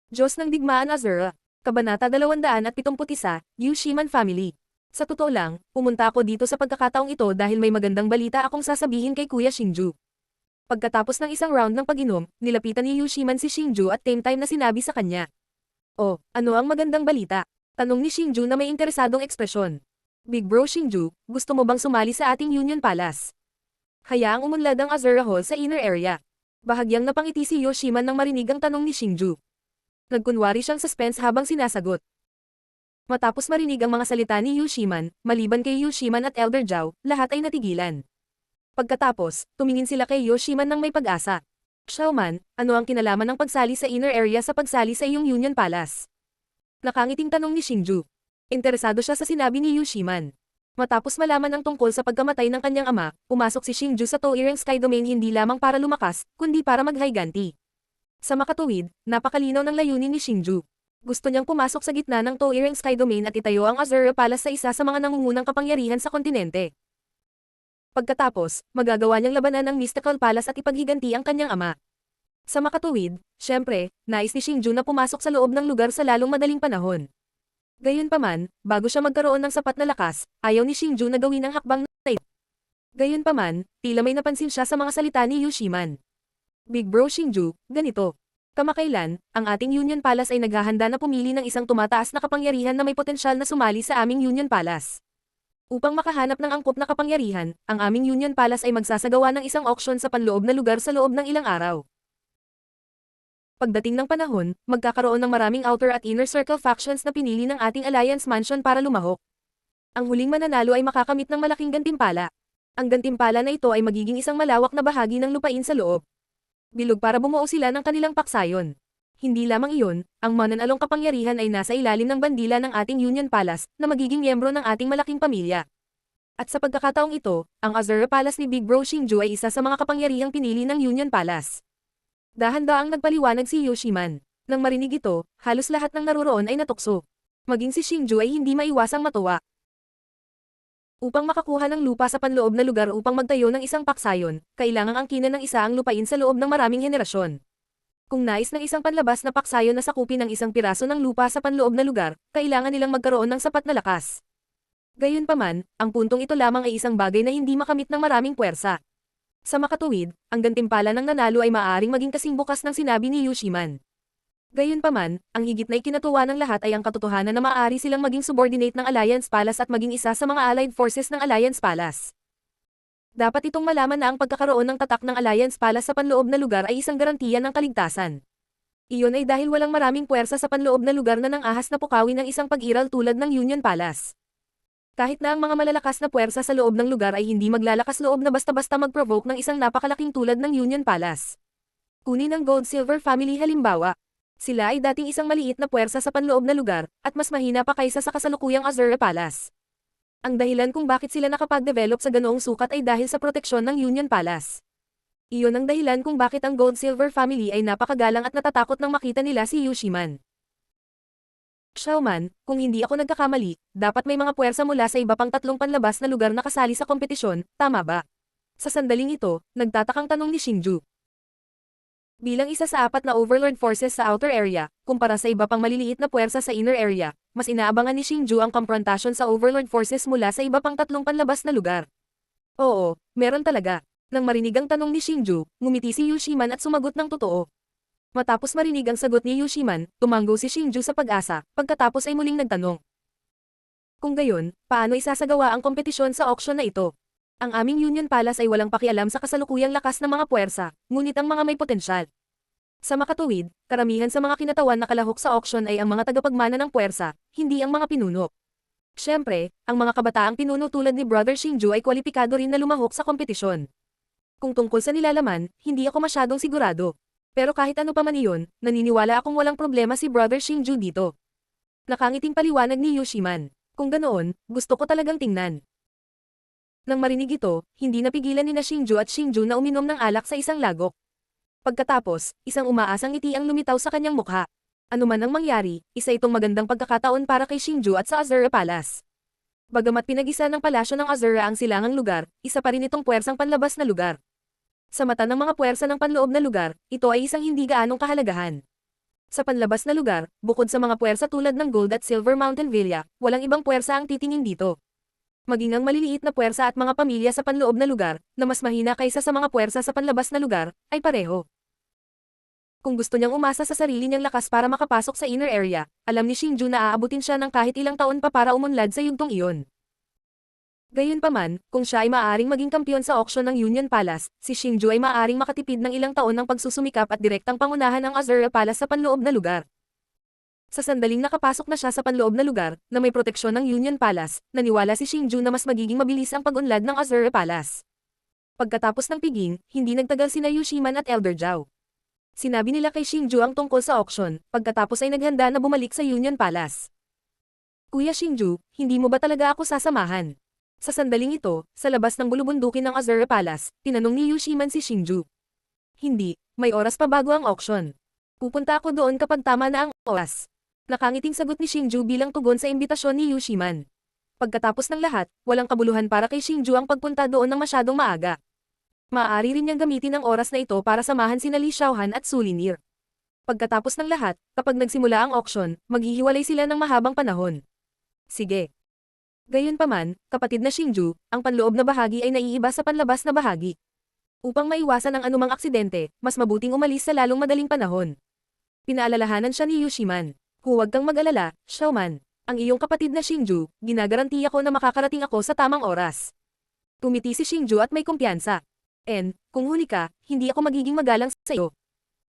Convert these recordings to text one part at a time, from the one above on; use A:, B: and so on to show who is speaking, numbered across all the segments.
A: Diyos ng Digmaan Azura. Kabanata 271, Yushiman Family. Sa totoo lang, pumunta ako dito sa pagkakataong ito dahil may magandang balita akong sasabihin kay Kuya Shinju. Pagkatapos ng isang round ng pag-inom, nilapitan ni Yushiman si Shinju at same time na sinabi sa kanya. Oh, ano ang magandang balita? Tanong ni Shinju na may interesadong ekspresyon. Big Bro Shinju, gusto mo bang sumali sa ating Union Palace? Hayaang umunlad ang Azura Hall sa inner area. Bahagyang napangiti si Yoshiman nang marinig ang tanong ni Shinju. Nagkunwari siyang suspense habang sinasagot. Matapos marinig ang mga salita ni Yushiman, maliban kay Yushiman at Elder Zhao, lahat ay natigilan. Pagkatapos, tumingin sila kay Yoshiman ng may pag-asa. Xiaoman, ano ang kinalaman ng pagsali sa inner area sa pagsali sa iyong Union Palace? Nakangiting tanong ni Shinju. Interesado siya sa sinabi ni Yushiman. Matapos malaman ang tungkol sa pagkamatay ng kanyang ama, pumasok si Shinju sa Toireng Sky Domain hindi lamang para lumakas, kundi para maghiganti. Sa makatuwid, napakalinaw ng layunin ni Shinju. Gusto niyang pumasok sa gitna ng Toireng Sky Domain at itayo ang Azura Palace sa isa sa mga nangungunang kapangyarihan sa kontinente. Pagkatapos, magagawa niyang labanan ang Mystical Palace at ipaghiganti ang kanyang ama. Sa makatuwid, syempre, nais ni Shinju na pumasok sa loob ng lugar sa lalong madaling panahon. Gayunpaman, bago siya magkaroon ng sapat na lakas, ayaw ni Shinju na gawin ang hakbang na ito. Gayunpaman, tila may napansin siya sa mga salita ni Yushiman. Big Bro Shinju, ganito. Kamakailan, ang ating Union Palace ay naghahanda na pumili ng isang tumataas na kapangyarihan na may potensyal na sumali sa aming Union Palace. Upang makahanap ng angkop na kapangyarihan, ang aming Union Palace ay magsasagawa ng isang auction sa panloob na lugar sa loob ng ilang araw. Pagdating ng panahon, magkakaroon ng maraming outer at inner circle factions na pinili ng ating Alliance Mansion para lumahok. Ang huling mananalo ay makakamit ng malaking gantimpala. Ang gantimpala na ito ay magiging isang malawak na bahagi ng lupain sa loob. Bilog para bumuo sila ng kanilang paksayon. Hindi lamang iyon, ang mananalong kapangyarihan ay nasa ilalim ng bandila ng ating Union Palace na magiging miyembro ng ating malaking pamilya. At sa pagkakataong ito, ang Azura Palace ni Big Bro Shinju ay isa sa mga kapangyarihang pinili ng Union Palace. Dahan-daang nagpaliwanag si Yoshiman. Nang marinig ito, halos lahat ng naruroon ay natukso. Maging si Shinju ay hindi maiwasang matuwa. Upang makakuha ng lupa sa panloob na lugar upang magtayo ng isang paksayon, kailangang angkinan ng isa ang lupain sa loob ng maraming henerasyon. Kung nais ng isang panlabas na paksayon na sakupin ng isang piraso ng lupa sa panloob na lugar, kailangan nilang magkaroon ng sapat na lakas. Gayunpaman, ang puntong ito lamang ay isang bagay na hindi makamit ng maraming puwersa. Sa makatuwid, ang gantimpala ng nanalo ay maaaring maging kasing bukas ng sinabi ni Yushiman. Gayunpaman, ang higit na ikinatuwa ng lahat ay ang katotohanan na maaari silang maging subordinate ng Alliance Palace at maging isa sa mga allied forces ng Alliance Palace. Dapat itong malaman na ang pagkakaroon ng tatak ng Alliance Palace sa panloob na lugar ay isang garantiya ng kaligtasan. Iyon ay dahil walang maraming puwersa sa panloob na lugar na nang-ahas na pukawin ng isang pag-iral tulad ng Union Palace. Kahit na ang mga malalakas na puwersa sa loob ng lugar ay hindi maglalakas loob na basta-basta mag-provoke ng isang napakalaking tulad ng Union Palace. Kunin ang Gold-Silver Family halimbawa. Sila ay dating isang maliit na puwersa sa panloob na lugar, at mas mahina pa kaysa sa kasalukuyang Azura Palace. Ang dahilan kung bakit sila nakapag-develop sa ganoong sukat ay dahil sa proteksyon ng Union Palace. Iyon ang dahilan kung bakit ang Gold-Silver Family ay napakagalang at natatakot nang makita nila si Yushiman. Xiaoman, kung hindi ako nagkakamali, dapat may mga puwersa mula sa iba pang tatlong panlabas na lugar na kasali sa kompetisyon, tama ba? Sa sandaling ito, nagtatakang tanong ni Shinju. Bilang isa sa apat na overlord forces sa outer area, kumpara sa iba pang maliliit na puwersa sa inner area, mas inaabangan ni Shinju ang confrontation sa overlord forces mula sa iba pang tatlong panlabas na lugar. Oo, meron talaga. Nang marinig ang tanong ni Shinju, ngumiti si Yushiman at sumagot ng totoo. Matapos marinig ang sagot ni Yushiman, tumanggo si Shinju sa pag-asa, pagkatapos ay muling nagtanong. Kung gayon, paano isasagawa ang kompetisyon sa auction na ito? Ang aming Union Palace ay walang pakialam sa kasalukuyang lakas ng mga puwersa, ngunit ang mga may potensyal. Sa makatuwid, karamihan sa mga kinatawan na kalahok sa auction ay ang mga tagapagmana ng puwersa, hindi ang mga pinuno. Siyempre, ang mga kabataang pinuno tulad ni Brother Shinju ay kwalipikado rin na lumahok sa kompetisyon. Kung tungkol sa nilalaman, hindi ako masyadong sigurado. Pero kahit ano pa man iyon, naniniwala akong walang problema si Brother Shinju dito. Nakangiting paliwanag ni Yushiman. Kung ganoon, gusto ko talagang tingnan. Nang marinig ito, hindi napigilan ni Shinju at Shinju na uminom ng alak sa isang lagok. Pagkatapos, isang umaasang ngiti ang lumitaw sa kanyang mukha. Ano man ang mangyari, isa itong magandang pagkakataon para kay Shinju at sa Azura Palace. Bagamat pinag-isa ng palasyo ng Azura ang silangang lugar, isa pa rin itong puwersang panlabas na lugar. Sa mata ng mga puwersa ng panloob na lugar, ito ay isang hindi gaanong kahalagahan. Sa panlabas na lugar, bukod sa mga puwersa tulad ng Gold at Silver Mountain Villa, walang ibang puwersa ang titingin dito. Maging ang maliliit na puwersa at mga pamilya sa panloob na lugar, na mas mahina kaysa sa mga puwersa sa panlabas na lugar, ay pareho. Kung gusto niyang umasa sa sarili niyang lakas para makapasok sa inner area, alam ni Xingju na aabutin siya ng kahit ilang taon pa para umunlad sa yugtong iyon. Gayunpaman, kung siya ay maaaring maging kampiyon sa auction ng Union Palace, si Xingju ay maaaring makatipid ng ilang taon ng pagsusumikap at direktang pangunahan ng Azura Palace sa panloob na lugar. Sa sandaling nakapasok na siya sa panloob na lugar, na may proteksyon ng Union Palace, naniwala si Xingju na mas magiging mabilis ang pag-unlad ng Azura Palace. Pagkatapos ng piging, hindi nagtagal sina Yushiman at Elder Zhao. Sinabi nila kay Xingju ang tungkol sa auction, pagkatapos ay naghanda na bumalik sa Union Palace. Kuya Xingju, hindi mo ba talaga ako sasamahan? Sa sandaling ito, sa labas ng bulubundukin ng Azura Palace, tinanong ni Yushiman si Xingju. Hindi, may oras pa bago ang auction. Pupunta ako doon kapag tama na ang oras. Nakangiting sagot ni Xingju bilang tugon sa imbitasyon ni Yushiman. Pagkatapos ng lahat, walang kabuluhan para kay Xingju ang pagpunta doon ng masyadong maaga. Maaari rin niyang gamitin ang oras na ito para samahan sina Li Xiaohan at Su Linier. Pagkatapos ng lahat, kapag nagsimula ang auction, maghihiwalay sila ng mahabang panahon. Sige. Gayunpaman, kapatid na Xingju, ang panloob na bahagi ay naiiba sa panlabas na bahagi. Upang maiwasan ang anumang aksidente, mas mabuting umalis sa lalong madaling panahon. Pinaalalahanan siya ni Yushiman. Huwag kang mag-alala, Xiaoman. Ang iyong kapatid na Xingju, ginagarantiya ko na makakarating ako sa tamang oras. Tumiti si Xingju at may kumpiyansa. Kung huli ka, hindi ako magiging magalang sa iyo.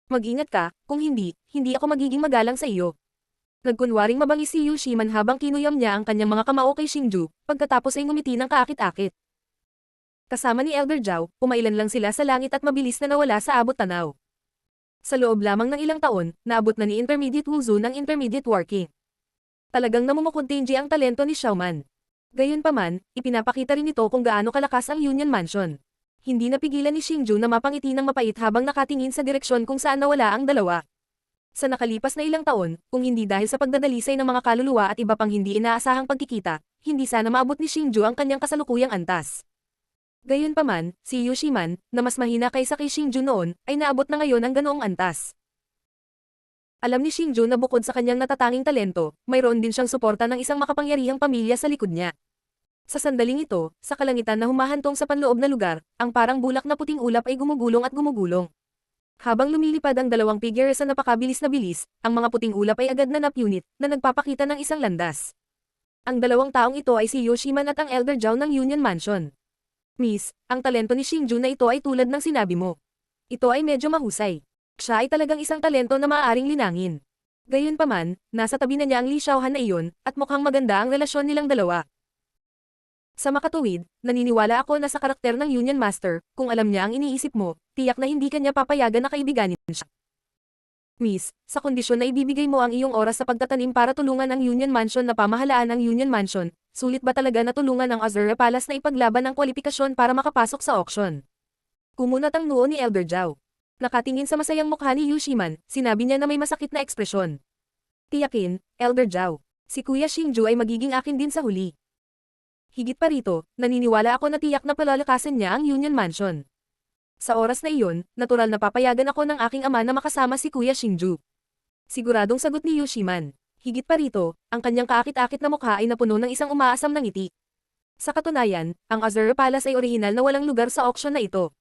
A: Mag-ingat ka, kung hindi, hindi ako magiging magalang sa iyo. Nagkunwaring mabangis si Yushiman habang kinuyam niya ang kanyang mga kamao kay Xingju, pagkatapos ay ngumiti ng kaakit-akit. Kasama ni Elder Zhao, umailan lang sila sa langit at mabilis na nawala sa abot tanaw. Sa loob lamang ng ilang taon, naabot na ni Intermediate Wuzu ng Intermediate Warking. Talagang namumukuntinji ang talento ni Xiaoman. Gayunpaman, ipinapakita rin ito kung gaano kalakas ang Union Mansion. Hindi napigilan ni Xingju na mapangiti ng mapait habang nakatingin sa direksyon kung saan nawala ang dalawa. Sa nakalipas na ilang taon, kung hindi dahil sa pagdadalisay ng mga kaluluwa at iba pang hindi inaasahang pagkikita, hindi sana maabot ni Xingju ang kanyang kasalukuyang antas. Gayunpaman, si Yushiman, na mas mahina kaysa kay Xingju noon, ay naabot na ngayon ang ganoong antas. Alam ni Xingju na bukod sa kanyang natatanging talento, mayroon din siyang suporta ng isang makapangyarihang pamilya sa likod niya. Sa sandaling ito, sa kalangitan na humahantong sa panloob na lugar, ang parang bulak na puting ulap ay gumugulong at gumugulong. Habang lumilipad ang dalawang figure sa napakabilis na bilis, ang mga puting ulap ay agad na nap-unit, na nagpapakita ng isang landas. Ang dalawang taong ito ay si Yushiman at ang Elder Zhao ng Union Mansion. Miss, ang talento ni Xingju na ito ay tulad ng sinabi mo. Ito ay medyo mahusay. Siya ay talagang isang talento na maaaring linangin. Gayunpaman, nasa tabi na niya ang Li Xiaohan na iyon, at mukhang maganda ang relasyon nilang dalawa. Sa makatuwid, naniniwala ako na sa karakter ng Union Master, kung alam niya ang iniisip mo, tiyak na hindi kanya papayagan na kaibiganin siya. Miss, sa kondisyon na ibibigay mo ang iyong oras sa pagtatanim para tulungan ang Union Mansion na pamahalaan ng Union Mansion, sulit ba talaga na tulungan ang Azura Palace na ipaglaban ang kwalifikasyon para makapasok sa auction? Kumunat ang noo ni Elder Zhao. Nakatingin sa masayang mukha ni Yushiman, sinabi niya na may masakit na ekspresyon. Tiyakin, Elder Zhao, si Kuya Xingju ay magiging akin din sa huli. Higit pa rito, naniniwala ako na tiyak na palalakasin niya ang Union Mansion. Sa oras na iyon, natural na papayagan ako ng aking ama na makasama si Kuya Xingju. Siguradong sagot ni Yushiman. Higit pa rito, ang kanyang kaakit-akit na mukha ay napuno ng isang umaasam na ngiti. Sa katunayan, ang Azura Palace ay orihinal na walang lugar sa auction na ito.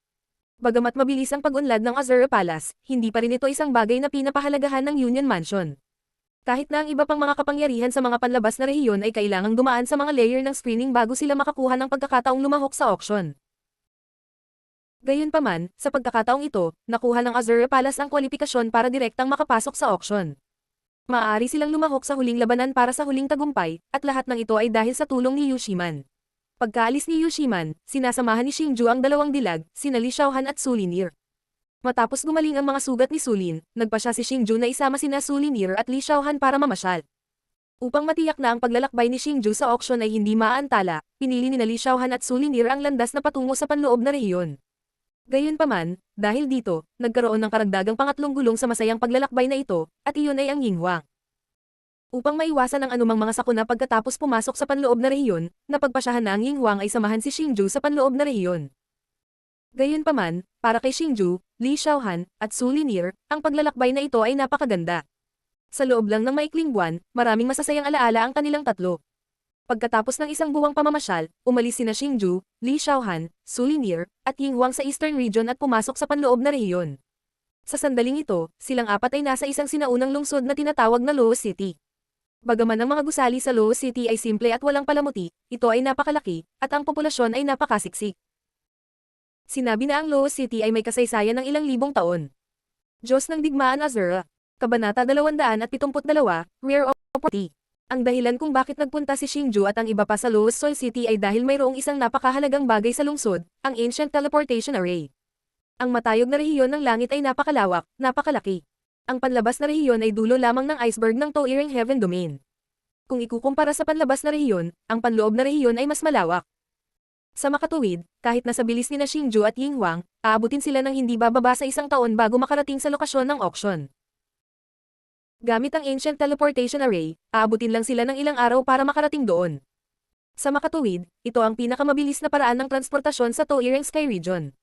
A: Bagamat mabilis ang pag-unlad ng Azura Palace, hindi pa rin ito isang bagay na pinapahalagahan ng Union Mansion. Kahit na ang iba pang mga kapangyarihan sa mga panlabas na rehiyon ay kailangang dumaan sa mga layer ng screening bago sila makakuha ng pagkakataong lumahok sa auction. Gayunpaman, sa pagkakataong ito, nakuha ng Azura Palace ang kwalifikasyon para direktang makapasok sa auction. Maaari silang lumahok sa huling labanan para sa huling tagumpay, at lahat ng ito ay dahil sa tulong ni Yushiman. Pagkaalis ni Yushiman, sinasamahan ni Xingju ang dalawang dilag, sina Li Xiaohan at Su Linier. Matapos gumaling ang mga sugat ni Sulin, nagpa siya si Xingju na isama sina Su Linier at Li Xiaohan para mamasyal. Upang matiyak na ang paglalakbay ni Xingju sa auction ay hindi maaantala, pinili ni Li Xiaohan at Su Linier ang landas na patungo sa panloob na rehiyon. Gayunpaman, dahil dito, nagkaroon ng karagdagang pangatlong gulong sa masayang paglalakbay na ito, at iyon ay ang Yinhuang. Upang maiwasan ang anumang mga sakuna pagkatapos pumasok sa panloob na rehiyon, napagpasyahan na ang Yinhuang ay samahan si Xingju sa panloob na rehiyon. Gayunpaman, para kay Xingju, Li Xiaohan, at Su Linier, ang paglalakbay na ito ay napakaganda. Sa loob lang ng maikling buwan, maraming masasayang alaala ang kanilang tatlo. Pagkatapos ng isang buwang pamamasyal, umalis sina Xingju, Li Xiaohan, Su Linier, at Ying Huang sa Eastern Region at pumasok sa panloob na rehiyon. Sa sandaling ito, silang apat ay nasa isang sinaunang lungsod na tinatawag na Luo City. Bagaman ang mga gusali sa Luo City ay simple at walang palamuti, ito ay napakalaki, at ang populasyon ay napakasiksik. Sinabi na ang Luo City ay may kasaysayan ng ilang libong taon. Diyos ng Digmaan Azura. Kabanata 272, Rare Opportunity. Ang dahilan kung bakit nagpunta si Xingju at ang iba pa sa Luo Sol City ay dahil mayroong isang napakahalagang bagay sa lungsod, ang Ancient Teleportation Array. Ang matayog na rehiyon ng langit ay napakalawak, napakalaki. Ang panlabas na rehiyon ay dulo lamang ng iceberg ng Towering Heaven Domain. Kung ikukumpara sa panlabas na rehiyon, ang panloob na rehiyon ay mas malawak. Sa makatuwid, kahit nasa bilis ni na Xingju at Ying Huang, aabutin sila ng hindi bababa sa isang taon bago makarating sa lokasyon ng auction. Gamit ang Ancient Teleportation Array, aabutin lang sila ng ilang araw para makarating doon. Sa makatuwid, ito ang pinakamabilis na paraan ng transportasyon sa Towering Sky Region.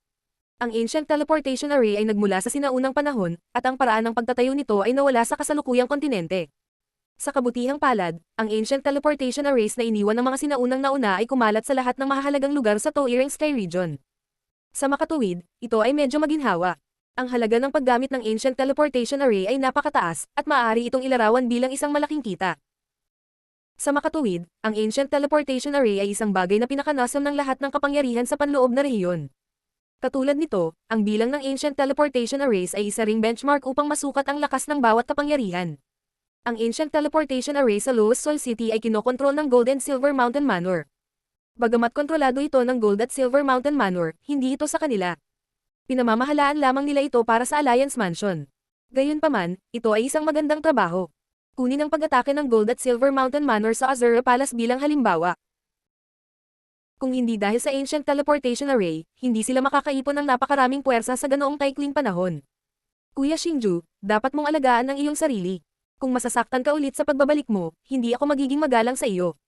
A: Ang Ancient Teleportation Array ay nagmula sa sinaunang panahon, at ang paraan ng pagtatayo nito ay nawala sa kasalukuyang kontinente. Sa kabutihang palad, ang Ancient Teleportation Arrays na iniwan ng mga sinaunang nauna ay kumalat sa lahat ng mahahalagang lugar sa Towering Sky Region. Sa makatuwid, ito ay medyo maginhawa. Ang halaga ng paggamit ng Ancient Teleportation Array ay napakataas, at maaari itong ilarawan bilang isang malaking kita. Sa makatuwid, ang Ancient Teleportation Array ay isang bagay na pinakanasam ng lahat ng kapangyarihan sa panloob na rehiyon. Katulad nito, ang bilang ng Ancient Teleportation Arrays ay isa ring benchmark upang masukat ang lakas ng bawat kapangyarihan. Ang Ancient Teleportation Array sa Luo Sol City ay kinokontrol ng Gold and Silver Mountain Manor. Bagamat kontrolado ito ng Gold at Silver Mountain Manor, hindi ito sa kanila. Pinamamahalaan lamang nila ito para sa Alliance Mansion. Gayunpaman, ito ay isang magandang trabaho. Kunin ang pag-atake ng Gold at Silver Mountain Manor sa Azura Palace bilang halimbawa. Kung hindi dahil sa Ancient Teleportation Array, hindi sila makakaipon ng napakaraming puwersa sa ganoong taikling panahon. Kuya Xingju, dapat mong alagaan ang iyong sarili. Kung masasaktan ka ulit sa pagbabalik mo, hindi ako magiging magalang sa iyo.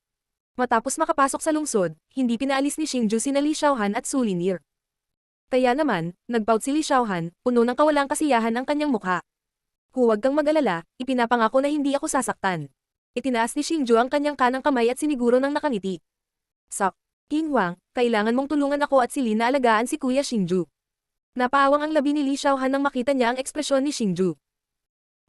A: Matapos makapasok sa lungsod, hindi pinaalis ni Xingju sina Li Xiaohan at Su Linier. Kaya naman, nagpout si Li Xiaohan, puno ng kawalang kasiyahan ang kanyang mukha. Huwag kang mag-alala, ipinapangako na hindi ako sasaktan. Itinaas ni Xingju ang kanyang kanang kamay at siniguro ng nakangiti. Sak. Ying Huang, kailangan mong tulungan ako at si Li na alagaan si Kuya Xingju. Napaawang ang labi ni Li Xiaohan nang makita niya ang ekspresyon ni Xingju.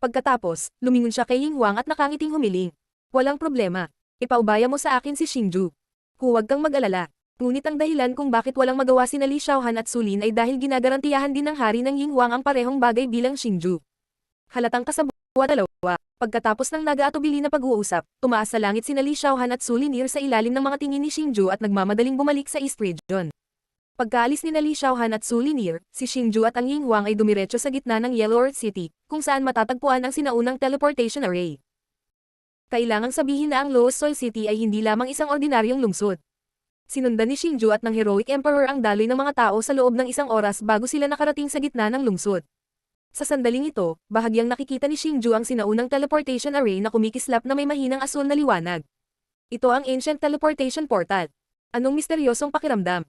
A: Pagkatapos, lumingon siya kay Ying Huang at nakangiting humiling. Walang problema. Ipaubaya mo sa akin si Xingju. Huwag kang mag-alala. Ngunit ang dahilan kung bakit walang magawa sina Li Xiaohan at Su Lin ay dahil ginagarantiyahan din ng hari ng Ying Huang ang parehong bagay bilang Xingju. Halatang kasabwat dalawa. Pagkatapos ng nag-aatubili na pag-uusap, tumaas sa langit sina Li Xiaohan at Su Linier sa ilalim ng mga tingin ni Xingju at nagmamadaling bumalik sa East Region. Pagkaalis ni Li Xiaohan at Su Linier, si Xingju at ang Ying Huang ay dumiretso sa gitna ng Yellow Earth City, kung saan matatagpuan ang sinaunang teleportation array. Kailangang sabihin na ang Luo Sol City ay hindi lamang isang ordinaryong lungsod. Sinundan ni Xingju at ng Heroic Emperor ang daloy ng mga tao sa loob ng isang oras bago sila nakarating sa gitna ng lungsod. Sa sandaling ito, bahagyang nakikita ni Xingju ang sinaunang teleportation array na kumikislap na may mahinang asul na liwanag. Ito ang Ancient Teleportation Portal. Anong misteryosong pakiramdam?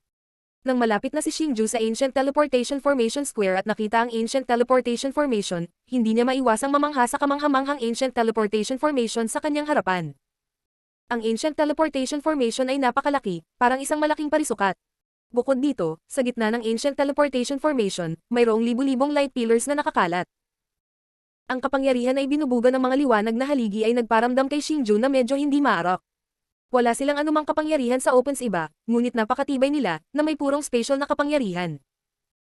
A: Nang malapit na si Xingju sa Ancient Teleportation Formation Square at nakita ang Ancient Teleportation Formation, hindi niya maiwasang mamangha sa kamanghamanghang Ancient Teleportation Formation sa kanyang harapan. Ang Ancient Teleportation Formation ay napakalaki, parang isang malaking parisukat. Bukod dito, sa gitna ng Ancient Teleportation Formation, mayroong libu-libong light pillars na nakakalat. Ang kapangyarihan ay binubuga ng mga liwanag na haligi ay nagparamdam kay Xingju na medyo hindi maarok. Wala silang anumang kapangyarihan sa opens iba, ngunit napakatibay nila, na may purong spatial na kapangyarihan.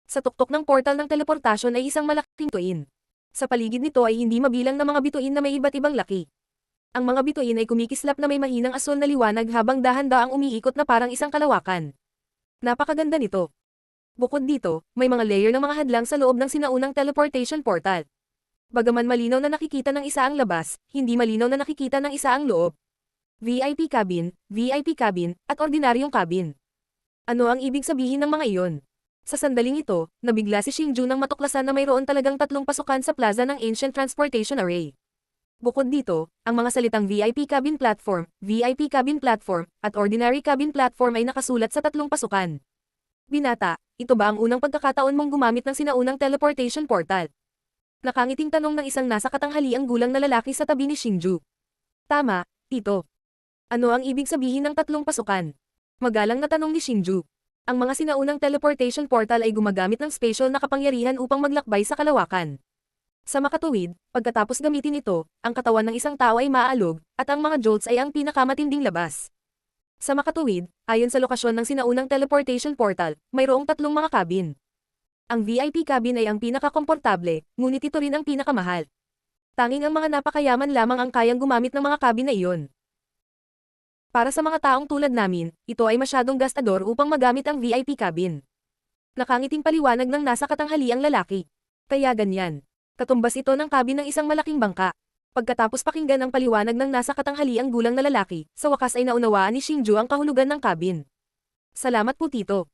A: Sa tuktok ng portal ng teleportasyon ay isang malaking bituin. Sa paligid nito ay hindi mabilang na mga bituin na may iba't ibang laki. Ang mga bituin ay kumikislap na may mahinang asul na liwanag habang dahan-daang umiikot na parang isang kalawakan. Napakaganda nito. Bukod dito, may mga layer ng mga hadlang sa loob ng sinaunang teleportation portal. Bagaman malinaw na nakikita ng isa ang labas, hindi malinaw na nakikita ng isa ang loob. VIP cabin, at ordinaryong cabin. Ano ang ibig sabihin ng mga iyon? Sa sandaling ito, nabigla si Xingju nang matuklasan na mayroon talagang tatlong pasukan sa plaza ng Ancient Transportation Array. Bukod dito, ang mga salitang VIP cabin platform, at ordinary cabin platform ay nakasulat sa tatlong pasukan. Binata, ito ba ang unang pagkakataon mong gumamit ng sinaunang teleportation portal? Nakangiting tanong ng isang nasa katanghaliang gulang na lalaki sa tabi ni Xingju. Tama, tito. Ano ang ibig sabihin ng tatlong pasukan? Magalang na tanong ni Xingju. Ang mga sinaunang teleportation portal ay gumagamit ng special na kapangyarihan upang maglakbay sa kalawakan. Sa makatuwid, pagkatapos gamitin ito, ang katawan ng isang tao ay maaalog, at ang mga jolts ay ang pinakamatinding labas. Sa makatuwid, ayon sa lokasyon ng sinaunang teleportation portal, mayroong tatlong mga cabin. Ang VIP cabin ay ang pinakakomportable, ngunit ito rin ang pinakamahal. Tanging ang mga napakayaman lamang ang kayang gumamit ng mga cabin na iyon. Para sa mga taong tulad namin, ito ay masyadong gastador upang magamit ang VIP cabin. Nakangiting paliwanag ng nasa katanghaliang lalaki. Kaya ganyan. Katumbas ito ng cabin ng isang malaking bangka. Pagkatapos pakinggan ang paliwanag ng nasa katanghaliang gulang na lalaki, sa wakas ay naunawaan ni Xingju ang kahulugan ng cabin. Salamat po tito.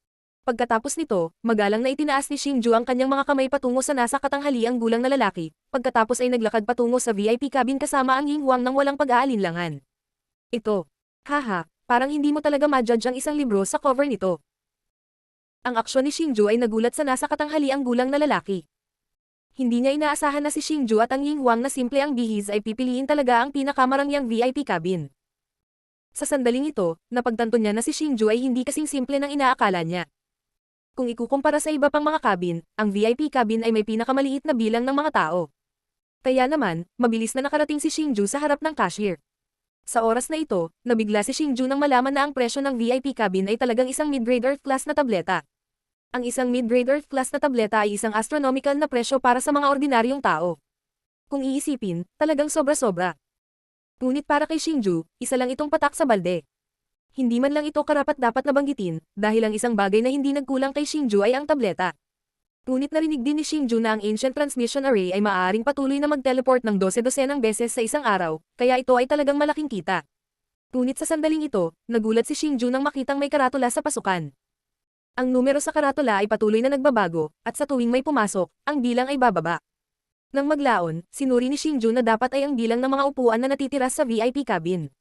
A: Pagkatapos nito, magalang na itinaas ni Xingju ang kanyang mga kamay patungo sa nasa katanghaliang gulang na lalaki, pagkatapos ay naglakad patungo sa VIP cabin kasama ang Ying Huang nang walang pag-aalinlangan. Ito. Haha, parang hindi mo talaga ma-judge ang isang libro sa cover nito. Ang aksyon ni Xingju ay nagulat sa nasa katanghaliang gulang na lalaki. Hindi niya inaasahan na si Xingju at ang Ying Huang na simple ang bihis ay pipiliin talaga ang pinakamarangyang VIP cabin. Sa sandaling ito, napagtanto niya na si Xingju ay hindi kasing simple ng inaakala niya. Kung ikukumpara sa iba pang mga cabin, ang VIP cabin ay may pinakamaliit na bilang ng mga tao. Kaya naman, mabilis na nakarating si Xingju sa harap ng cashier. Sa oras na ito, nabigla si Xingju nang malaman na ang presyo ng VIP cabin ay talagang isang mid-grade Earth class na tableta. Ang isang mid-grade Earth class na tableta ay isang astronomical na presyo para sa mga ordinaryong tao. Kung iisipin, talagang sobra-sobra. Ngunit para kay Xingju, isa lang itong patak sa balde. Hindi man lang ito karapat-dapat na banggitin, dahil ang isang bagay na hindi nagkulang kay Xingju ay ang tableta. Ngunit narinig din ni Xingju na ang Ancient Transmission Array ay maaaring patuloy na mag-teleport ng 12-dosenang beses sa isang araw, kaya ito ay talagang malaking kita. Ngunit sa sandaling ito, nagulat si Xingju nang makitang may karatula sa pasukan. Ang numero sa karatula ay patuloy na nagbabago, at sa tuwing may pumasok, ang bilang ay bababa. Nang maglaon, sinuri ni Xingju na dapat ay ang bilang ng mga upuan na natitira sa VIP cabin.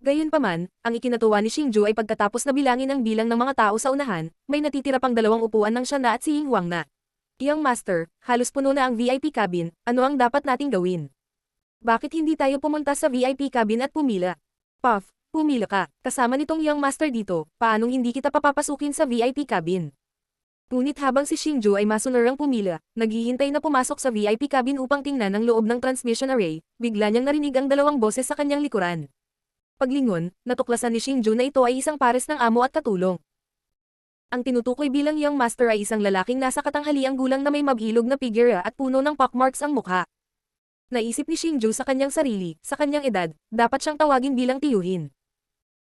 A: Gayunpaman, ang ikinatuwa ni Xingju ay pagkatapos na bilangin ang bilang ng mga tao sa unahan, may natitira pang 2 upuan ng siya na at si Ying Huang na. Young Master, halos puno na ang VIP cabin, ano ang dapat nating gawin? Bakit hindi tayo pumunta sa VIP cabin at pumila? Puff, pumila ka, kasama nitong Young Master dito, paanong hindi kita papapasukin sa VIP cabin? Ngunit habang si Xingju ay masunarang pumila, naghihintay na pumasok sa VIP cabin upang tingnan ang loob ng transmission array, bigla niyang narinig ang 2 boses sa kanyang likuran. Paglingon, natuklasan ni Xingju na ito ay isang pares ng amo at katulong. Ang tinutukoy bilang Young Master ay isang lalaking nasa katanghaliang gulang na may mabhilog na figura at puno ng pockmarks ang mukha. Naisip ni Xingju sa kanyang sarili, sa kanyang edad, dapat siyang tawagin bilang tiyuhin.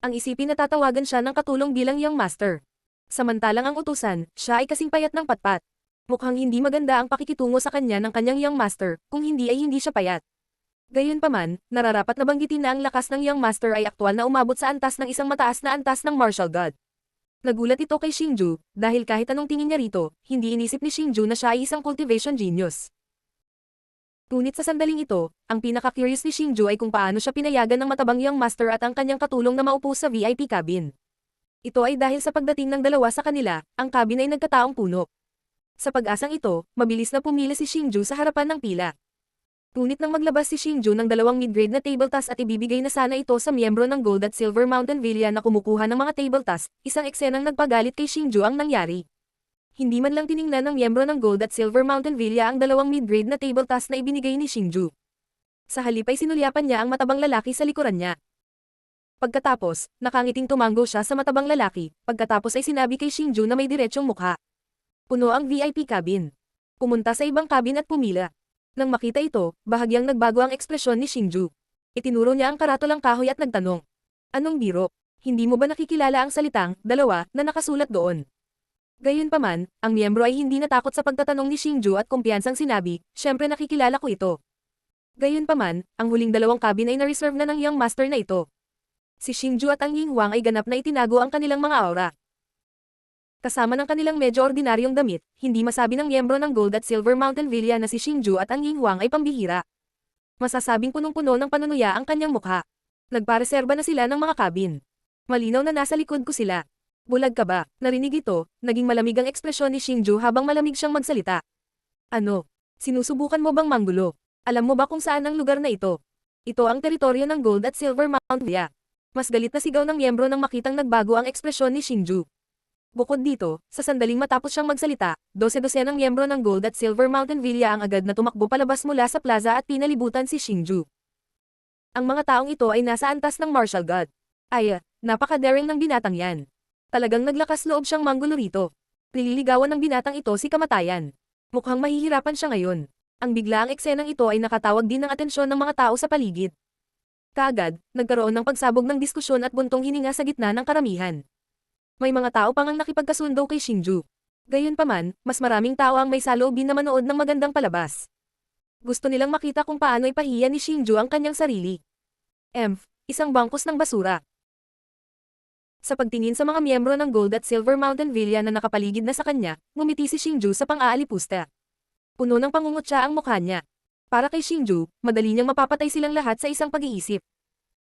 A: Ang isipin na tatawagan siya ng katulong bilang Young Master. Samantalang ang utusan, siya ay kasing payat ng patpat. Mukhang hindi maganda ang pakikitungo sa kanya ng kanyang Young Master, kung hindi ay hindi siya payat. Gayunpaman, nararapat na banggitin na ang lakas ng Young Master ay aktwal na umabot sa antas ng isang mataas na antas ng martial god. Nagulat ito kay Xingju, dahil kahit anong tingin niya rito, hindi inisip ni Xingju na siya ay isang cultivation genius. Ngunit sa sandaling ito, ang pinaka-curious ni Xingju ay kung paano siya pinayagan ng matabang Young Master at ang kanyang katulong na maupo sa VIP cabin. Ito ay dahil sa pagdating ng dalawa sa kanila, ang cabin ay nagkataong puno. Sa pag-asang ito, mabilis na pumila si Xingju sa harapan ng pila. Ngunit nang maglabas si Xingju ng 2 mid-grade na table task at ibibigay na sana ito sa miyembro ng Gold at Silver Mountain Villa na kumukuha ng mga table task, isang eksenang nagpagalit kay Xingju ang nangyari. Hindi man lang tiningnan ng miyembro ng Gold at Silver Mountain Villa ang 2 mid-grade na table task na ibinigay ni Xingju. Sa halip ay sinulyapan niya ang matabang lalaki sa likuran niya. Pagkatapos, nakangiting tumango siya sa matabang lalaki, pagkatapos ay sinabi kay Xingju na may diretsyong mukha. Puno ang VIP cabin. Pumunta sa ibang cabin at pumila. Nang makita ito, bahagyang nagbago ang ekspresyon ni Xingju. Itinuro niya ang karatulang kahoy at nagtanong. Anong biro? Hindi mo ba nakikilala ang salitang, 2, na nakasulat doon? Gayunpaman, ang miyembro ay hindi natakot sa pagtatanong ni Xingju at kumpiyansang sinabi, syempre nakikilala ko ito. Gayunpaman, ang huling 2 cabin ay na-reserve na ng Young Master na ito. Si Xingju at ang Ying Huang ay ganap na itinago ang kanilang mga aura. Kasama ng kanilang medyo ordinaryong damit, hindi masabi ng miyembro ng Gold at Silver Mountain Villa na si Xingju at ang Ying Huang ay pambihira. Masasabing punong-puno ng panunuya ang kanyang mukha. Nagpareserba na sila ng mga cabin. Malinaw na nasa likod ko sila. Bulag ka ba? Narinig ito, naging malamig ang ekspresyon ni Xingju habang malamig siyang magsalita. Ano? Sinusubukan mo bang manggulo? Alam mo ba kung saan ang lugar na ito? Ito ang teritoryo ng Gold at Silver Mount Via. Mas galit na sigaw ng miyembro nang makitang nagbago ang ekspresyon ni Xingju. Bukod dito, sa sandaling matapos siyang magsalita, 12-12 ng miyembro ng Gold at Silver Mountain Villa ang agad na tumakbo palabas mula sa plaza at pinalibutan si Xingju. Ang mga taong ito ay nasa antas ng martial god. Ay, napaka-daring ng binatang yan. Talagang naglakas loob siyang manggulo rito. Nililigawan ng binatang ito si kamatayan. Mukhang mahihirapan siya ngayon. Ang biglaang eksenang ito ay nakatawag din ng atensyon ng mga tao sa paligid. Kaagad, nagkaroon ng pagsabog ng diskusyon at buntong hininga sa gitna ng karamihan. May mga tao pang ang nakipagkasundo kay Xingju. Gayunpaman, mas maraming tao ang may saloobin na manood ng magandang palabas. Gusto nilang makita kung paano ipahiya ni Xingju ang kanyang sarili. Isang bangkos ng basura. Sa pagtingin sa mga miyembro ng Gold at Silver Mountain Villa na nakapaligid na sa kanya, ngumiti si Xingju sa pang-aalipusta. Puno ng pangungutya ang mukha niya. Para kay Xingju, madali niyang mapapatay silang lahat sa isang pag-iisip.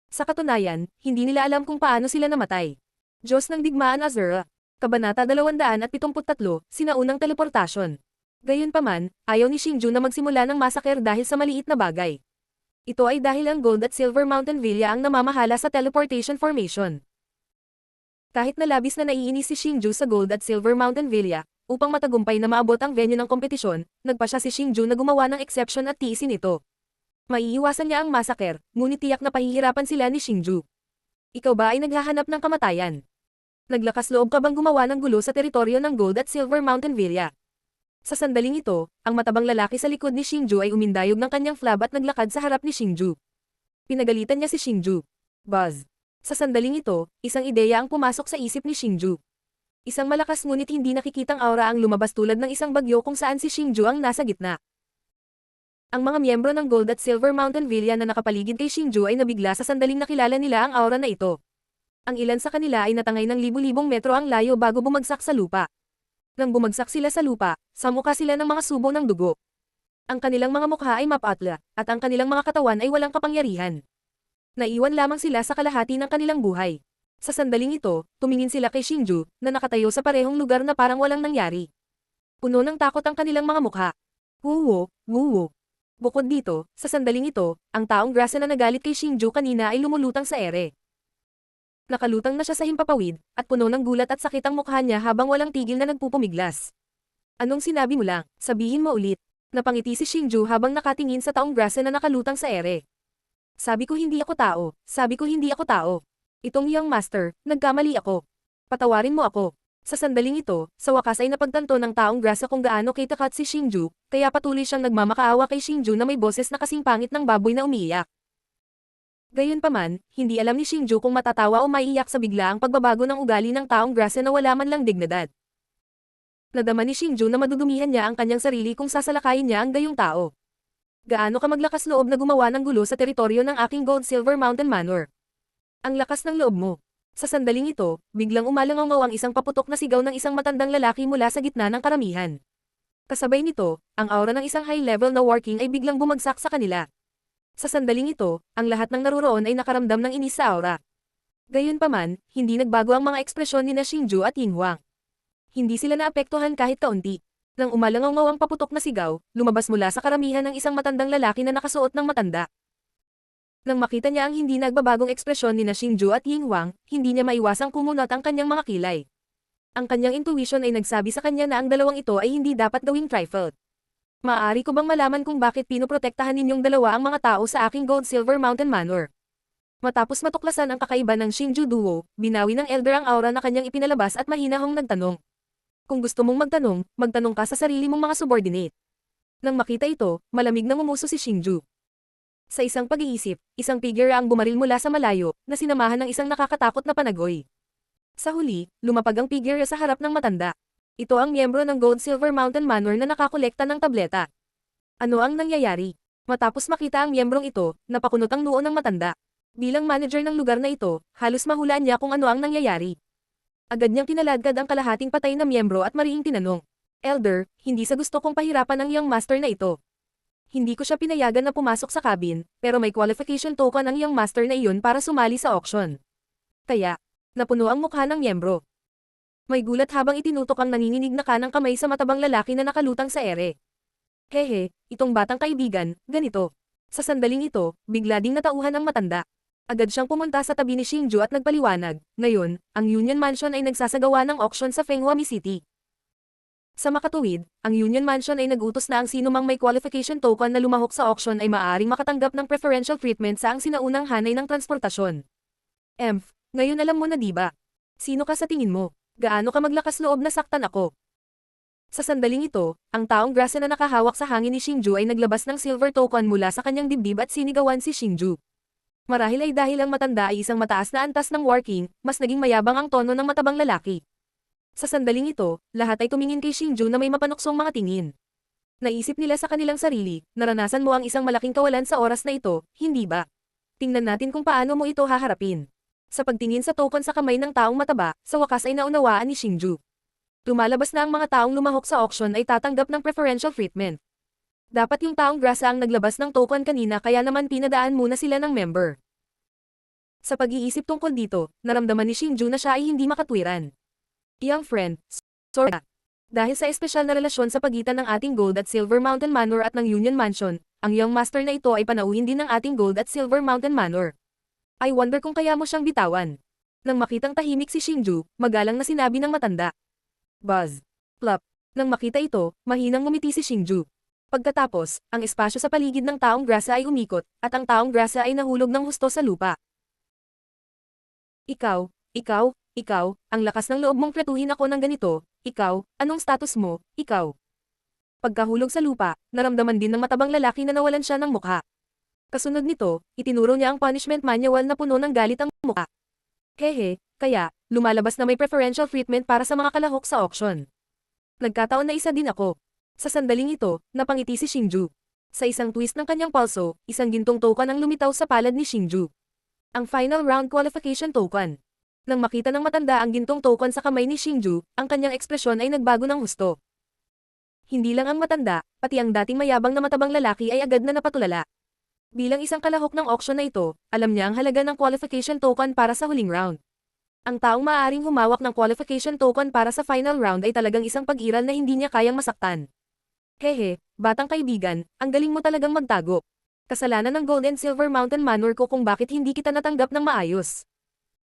A: Sa katunayan, hindi nila alam kung paano sila namatay. Diyos ng Digmaan Azura. Kabanata 273, Sinaunang Teleportasyon. Gayunpaman, ayaw ni Xingju na magsimula ng massacre dahil sa maliit na bagay. Ito ay dahil ang Gold at Silver Mountain Villa ang namamahala sa teleportation formation. Kahit na labis na naiinis si Xingju sa Gold at Silver Mountain Villa, upang matagumpay na maabot ang venue ng kompetisyon, nagpa siya si Xingju na gumawa ng exception at tiisin ito. Maiiwasan niya ang massacre, ngunit tiyak na pahihirapan sila ni Xingju. Ikaw ba ay naghahanap ng kamatayan? Naglakas loob ka bang gumawa ng gulo sa teritoryo ng Gold at Silver Mountain Villa? Sa sandaling ito, ang matabang lalaki sa likod ni Xingju ay umindayog ng kanyang flab at naglakad sa harap ni Xingju. Pinagalitan niya si Xingju. Buzz. Sa sandaling ito, isang ideya ang pumasok sa isip ni Xingju. Isang malakas ngunit hindi nakikitang aura ang lumabas tulad ng isang bagyo kung saan si Xingju ang nasa gitna. Ang mga miyembro ng Gold at Silver Mountain Villa na nakapaligid kay Xingju ay nabigla sa sandaling nakilala nila ang aura na ito. Ang ilan sa kanila ay natangay ng libu-libong metro ang layo bago bumagsak sa lupa. Nang bumagsak sila sa lupa, samukha sila ng mga subo ng dugo. Ang kanilang mga mukha ay mapatla, at ang kanilang mga katawan ay walang kapangyarihan. Naiwan lamang sila sa kalahati ng kanilang buhay. Sa sandaling ito, tumingin sila kay Xingju, na nakatayo sa parehong lugar na parang walang nangyari. Puno ng takot ang kanilang mga mukha. Wuwo, wuwo. Bukod dito, sa sandaling ito, ang taong grasa na nagalit kay Xingju kanina ay lumulutang sa ere. Nakalutang na siya sa himpapawid, at puno ng gulat at sakit ang mukha niya habang walang tigil na nagpupumiglas. Anong sinabi mo lang? Sabihin mo ulit. Napangiti si Xingju habang nakatingin sa taong grasa na nakalutang sa ere. Sabi ko hindi ako tao, sabi ko hindi ako tao. Itong young master, nagkamali ako. Patawarin mo ako. Sa sandaling ito, sa wakas ay napagtanto ng taong grasa kung gaano kay takat si Xingju, kaya patuloy siyang nagmamakaawa kay Xingju na may boses na kasing pangit ng baboy na umiiyak. Gayunpaman, hindi alam ni Xingju kung matatawa o maiiyak sa biglaang pagbabago ng ugali ng taong grasa na wala man lang dignidad. Nadama ni Xingju na madudumihan niya ang kanyang sarili kung sasalakayin niya ang gayong tao. Gaano ka maglakas loob na gumawa ng gulo sa teritoryo ng aking Gold Silver Mountain Manor? Ang lakas ng loob mo. Sa sandaling ito, biglang umalangaw ang isang paputok na sigaw ng isang matandang lalaki mula sa gitna ng karamihan. Kasabay nito, ang aura ng isang high-level na working ay biglang bumagsak sa kanila. Sa sandaling ito, ang lahat ng naruroon ay nakaramdam ng inis sa aura. Gayunpaman, hindi nagbago ang mga ekspresyon ni Xingju at Yinhuang. Hindi sila naapektuhan kahit kaunti. Nang umalangaw ang paputok na sigaw, lumabas mula sa karamihan ng isang matandang lalaki na nakasuot ng matanda. Nang makita niya ang hindi nagbabagong ekspresyon ni Xingju at Yinhuang, hindi niya maiwasang kumunot ang kanyang mga kilay. Ang kanyang intuition ay nagsabi sa kanya na ang dalawang ito ay hindi dapat gawing trifle. Maaari ko bang malaman kung bakit pinoprotektahan ninyong dalawa ang mga tao sa aking Gold Silver Mountain Manor? Matapos matuklasan ang kakaiba ng Xingju duo, binawi ng elder ang aura na kanyang ipinalabas at mahinahong nagtanong. Kung gusto mong magtanong ka sa sarili mong mga subordinate. Nang makita ito, malamig na ngumuso si Xingju. Sa isang pag-iisip, isang figure ang bumaril mula sa malayo, na sinamahan ng isang nakakatakot na panagoy. Sa huli, lumapag ang figure sa harap ng matanda. Ito ang miyembro ng Gold Silver Mountain Manor na nakakolekta ng tableta. Ano ang nangyayari? Matapos makita ang miyembrong ito, napakunot ang noo ng matanda. Bilang manager ng lugar na ito, halos mahulaan niya kung ano ang nangyayari. Agad niyang kinaladkad ang kalahating patay na miyembro at mariing tinanong. Elder, hindi sa gusto kong pahirapan ang young master na ito. Hindi ko siya pinayagan na pumasok sa cabin, pero may qualification token ang young master na iyon para sumali sa auction. Kaya, napuno ang mukha ng miyembro. May gulat habang itinutok ang nanginginig na kanang kamay sa matabang lalaki na nakalutang sa ere. Hehe, itong batang kaibigan, ganito. Sa sandaling ito, bigla ding natauhan ang matanda. Agad siyang pumunta sa tabi ni Xingju at nagpaliwanag. Ngayon, ang Union Mansion ay nagsasagawa ng auction sa Fenghuami City. Sa makatuwid, ang Union Mansion ay nag-utos na ang sinumang may qualification token na lumahok sa auction ay maaaring makatanggap ng preferential treatment sa ang sinaunang hanay ng transportasyon. Ngayon alam mo na diba? Sino ka sa tingin mo? Gaano ka maglakas loob na saktan ako? Sa sandaling ito, ang taong grasa na nakahawak sa hangin ni Xingju ay naglabas ng silver token mula sa kanyang dibdib at sinigawan si Xingju. Marahil ay dahil ang matanda ay isang mataas na antas ng War King, mas naging mayabang ang tono ng matabang lalaki. Sa sandaling ito, lahat ay tumingin kay Xingju na may mapanuksong mga tingin. Naisip nila sa kanilang sarili, naranasan mo ang isang malaking kawalan sa oras na ito, hindi ba? Tingnan natin kung paano mo ito haharapin. Sa pagtingin sa token sa kamay ng taong mataba, sa wakas ay naunawaan ni Xingju. Lumalabas na ang mga taong lumahok sa auction ay tatanggap ng preferential treatment. Dapat yung taong grasa ang naglabas ng token kanina kaya naman pinadaan muna sila ng member. Sa pag-iisip tungkol dito, naramdaman ni Xingju na siya ay hindi makatwiran. Young friend, sorry. Dahil sa espesyal na relasyon sa pagitan ng ating Gold at Silver Mountain Manor at ng Union Mansion, ang young master na ito ay panauhin din ng ating Gold at Silver Mountain Manor. I wonder kung kaya mo siyang bitawan. Nang makitang tahimik si Xingju, magalang na sinabi ng matanda. Buzz. Plop. Nang makita ito, mahinang ngumiti si Xingju. Pagkatapos, ang espasyo sa paligid ng taong grasa ay umikot, at ang taong grasa ay nahulog ng husto sa lupa. Ikaw, ang lakas ng loob mong pretuhin ako ng ganito, ikaw, anong status mo, ikaw? Pagkahulog sa lupa, naramdaman din ng matabang lalaki na nawalan siya ng mukha. Kasunod nito, itinuro niya ang punishment manual na puno ng galit ang mukha. Hehe, kaya, lumalabas na may preferential treatment para sa mga kalahok sa auction. Nagkataon na isa din ako. Sa sandaling ito, napangiti si Xingju. Sa isang twist ng kanyang pulso, isang gintong token ang lumitaw sa palad ni Xingju. Ang final round qualification token. Nang makita ng matanda ang gintong token sa kamay ni Xingju, ang kanyang ekspresyon ay nagbago ng husto. Hindi lang ang matanda, pati ang dating mayabang na matabang lalaki ay agad na napatulala. Bilang isang kalahok ng auction na ito, alam niya ang halaga ng qualification token para sa huling round. Ang taong maaaring humawak ng qualification token para sa final round ay talagang isang pag-iral na hindi niya kayang masaktan. Hehe, batang kaibigan, ang galing mo talagang magtago. Kasalanan ng Gold and Silver Mountain Manor ko kung bakit hindi kita natanggap ng maayos.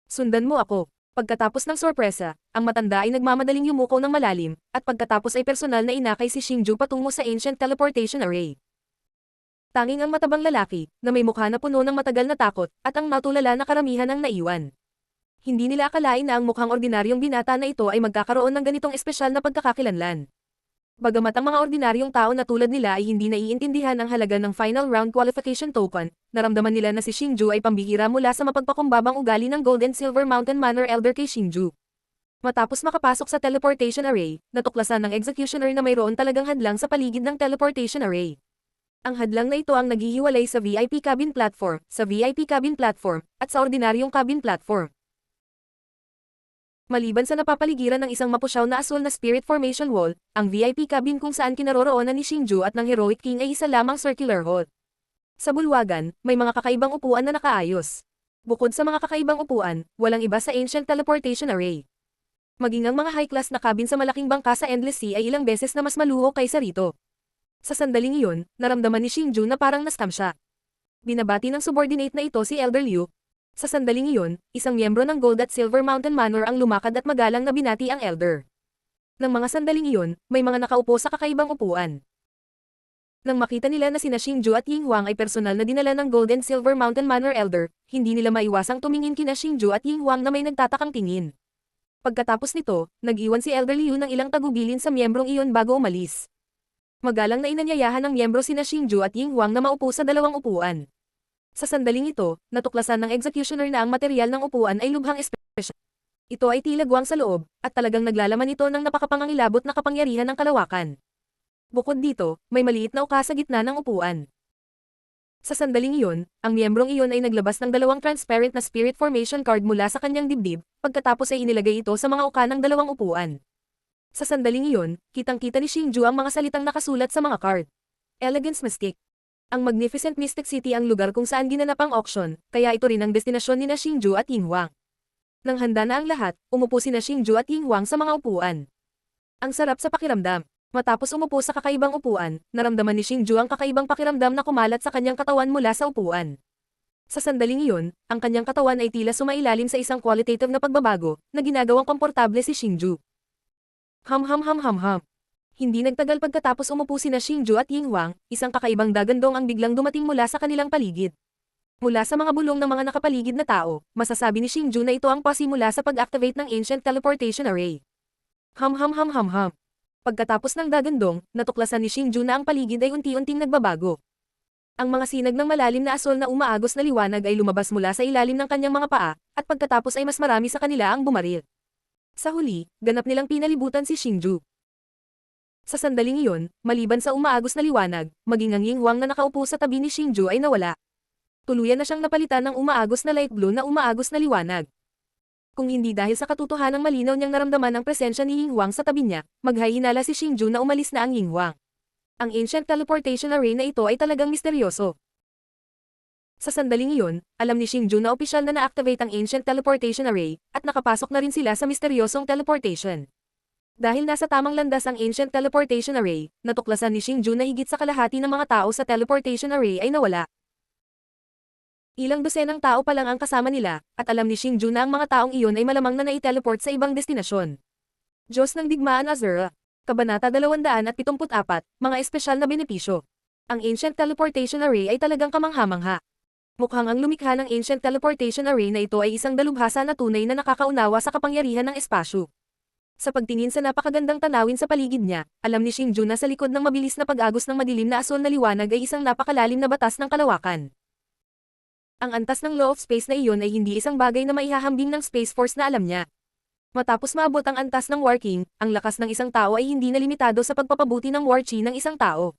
A: Sundan mo ako. Pagkatapos ng sorpresa, ang matanda ay nagmamadaling yumuko ng malalim, at pagkatapos ay personal na inakay si Xingju patungo sa Ancient Teleportation Array. Tanging ang matabang lalaki, na may mukha na puno ng matagal na takot, at ang natulala na karamihan ang naiwan. Hindi nila akalain na ang mukhang ordinaryong binata na ito ay magkakaroon ng ganitong espesyal na pagkakakilanlan. Bagamat ang mga ordinaryong tao na tulad nila ay hindi naiintindihan ang halaga ng final round qualification token, naramdaman nila na si Xingju ay pambihira mula sa mapagpakumbabang ugali ng Gold and Silver Mountain Manor Elder kay Xingju. Matapos makapasok sa teleportation array, natuklasan ng executioner na mayroon talagang hadlang sa paligid ng teleportation array. Ang hadlang na ito ang naghihiwalay sa VIP cabin platform, at sa ordinaryong cabin platform. Maliban sa napapaligiran ng isang mapusyaw na asul na Spirit Formation Wall, ang VIP cabin kung saan kinaroroonan ni Xingju at ng Heroic King ay isa lamang circular hall. Sa bulwagan, may mga kakaibang upuan na nakaayos. Bukod sa mga kakaibang upuan, walang iba sa Ancient Teleportation Array. Maging ang mga high-class na cabin sa malaking bangka sa Endless Sea ay ilang beses na mas maluho kaysa rito. Sa sandaling iyon, naramdaman ni Xingju na parang na-scam siya. Binabati ng subordinate na ito si Elder Liu. Sa sandaling iyon, isang miyembro ng Gold at Silver Mountain Manor ang lumakad at magalang na binati ang Elder. Nang mga sandaling iyon, may mga nakaupo sa kakaibang upuan. Nang makita nila na sina Xingju at Ying Huang ay personal na dinala ng Gold and Silver Mountain Manor Elder, hindi nila maiwasang tumingin kina Xingju at Ying Huang na may nagtatakang tingin. Pagkatapos nito, nag-iwan si Elder Liu ng ilang tagubilin sa miyembrong iyon bago umalis. Magalang na inanyayahan ng miyembro sina Xingju at Ying Huang na maupo sa dalawang upuan. Sa sandaling ito, natuklasan ng executioner na ang material ng upuan ay lubhang espesyal. Ito ay tila guwang sa loob, at talagang naglalaman ito ng napakapangangilabot na kapangyarihan ng kalawakan. Bukod dito, may maliit na uka sa gitna ng upuan. Sa sandaling iyon, ang miyembrong iyon ay naglabas ng dalawang transparent na spirit formation card mula sa kanyang dibdib, pagkatapos ay inilagay ito sa mga uka ng dalawang upuan. Sa sandaling iyon, kitang-kita ni Xingju ang mga salitang nakasulat sa mga card. Elegance Mystic. Ang Magnificent Mystic City ang lugar kung saan ginanap ang auction, kaya ito rin ang destinasyon ni Xingju at Ying Huang. Nang handa na ang lahat, umupo sina Xingju at Ying Huang sa mga upuan. Ang sarap sa pakiramdam. Matapos umupo sa kakaibang upuan, naramdaman ni Xingju ang kakaibang pakiramdam na kumalat sa kanyang katawan mula sa upuan. Sa sandaling iyon, ang kanyang katawan ay tila sumailalim sa isang qualitative na pagbabago, na ginagawang komportable si Xingju. Ham ham ham ham ham. Hindi nagtagal pagkatapos umupo sina Xingju at Yinhuang, isang kakaibang dagandong ang biglang dumating mula sa kanilang paligid. Mula sa mga bulong ng mga nakapaligid na tao, masasabi ni Xingju na ito ang pasimula sa pag-activate ng Ancient Teleportation Array. Ham ham ham ham ham. Pagkatapos ng dagandong, natuklasan ni Xingju na ang paligid ay unti-unting nagbabago. Ang mga sinag ng malalim na asol na umaagos na liwanag ay lumabas mula sa ilalim ng kanyang mga paa, at pagkatapos ay mas marami sa kanila ang bumaril. Sa huli, ganap nilang pinalibutan si Xingju. Sa sandaling iyon, maliban sa umaagos na liwanag, maging ang Yinhuang na nakaupo sa tabi ni Xingju ay nawala. Tuluyan na siyang napalitan ng umaagos na light blue na umaagos na liwanag. Kung hindi dahil sa katotohanang malinaw niyang naramdaman ang presensya ni Yinhuang sa tabi niya, maghahinala si Xingju na umalis na ang Yinhuang. Ang Ancient Teleportation Array na ito ay talagang misteryoso. Sa sandaling iyon, alam ni Xingju na opisyal na na-activate ang Ancient Teleportation Array, at nakapasok na rin sila sa misteryosong teleportation. Dahil nasa tamang landas ang Ancient Teleportation Array, natuklasan ni Xingju na higit sa kalahati ng mga tao sa Teleportation Array ay nawala. Ilang dosenang tao pa lang ang kasama nila, at alam ni Xingju na ang mga taong iyon ay malamang na nai-teleport sa ibang destinasyon. Diyos ng Digmaan Azura. Kabanata 274, mga espesyal na benepisyo. Ang Ancient Teleportation Array ay talagang kamangha-mangha. Mukhang ang lumikha ng Ancient Teleportation Array na ito ay isang dalubhasa na tunay na nakakaunawa sa kapangyarihan ng espasyo. Sa pagtingin sa napakagandang tanawin sa paligid niya, alam ni Xingju na sa likod ng mabilis na pag-agos ng madilim na asol na liwanag ay isang napakalalim na batas ng kalawakan. Ang antas ng law of space na iyon ay hindi isang bagay na maihahambing ng Space Force na alam niya. Matapos maabot ang antas ng War King, ang lakas ng isang tao ay hindi na limitado sa pagpapabuti ng War Chi ng isang tao.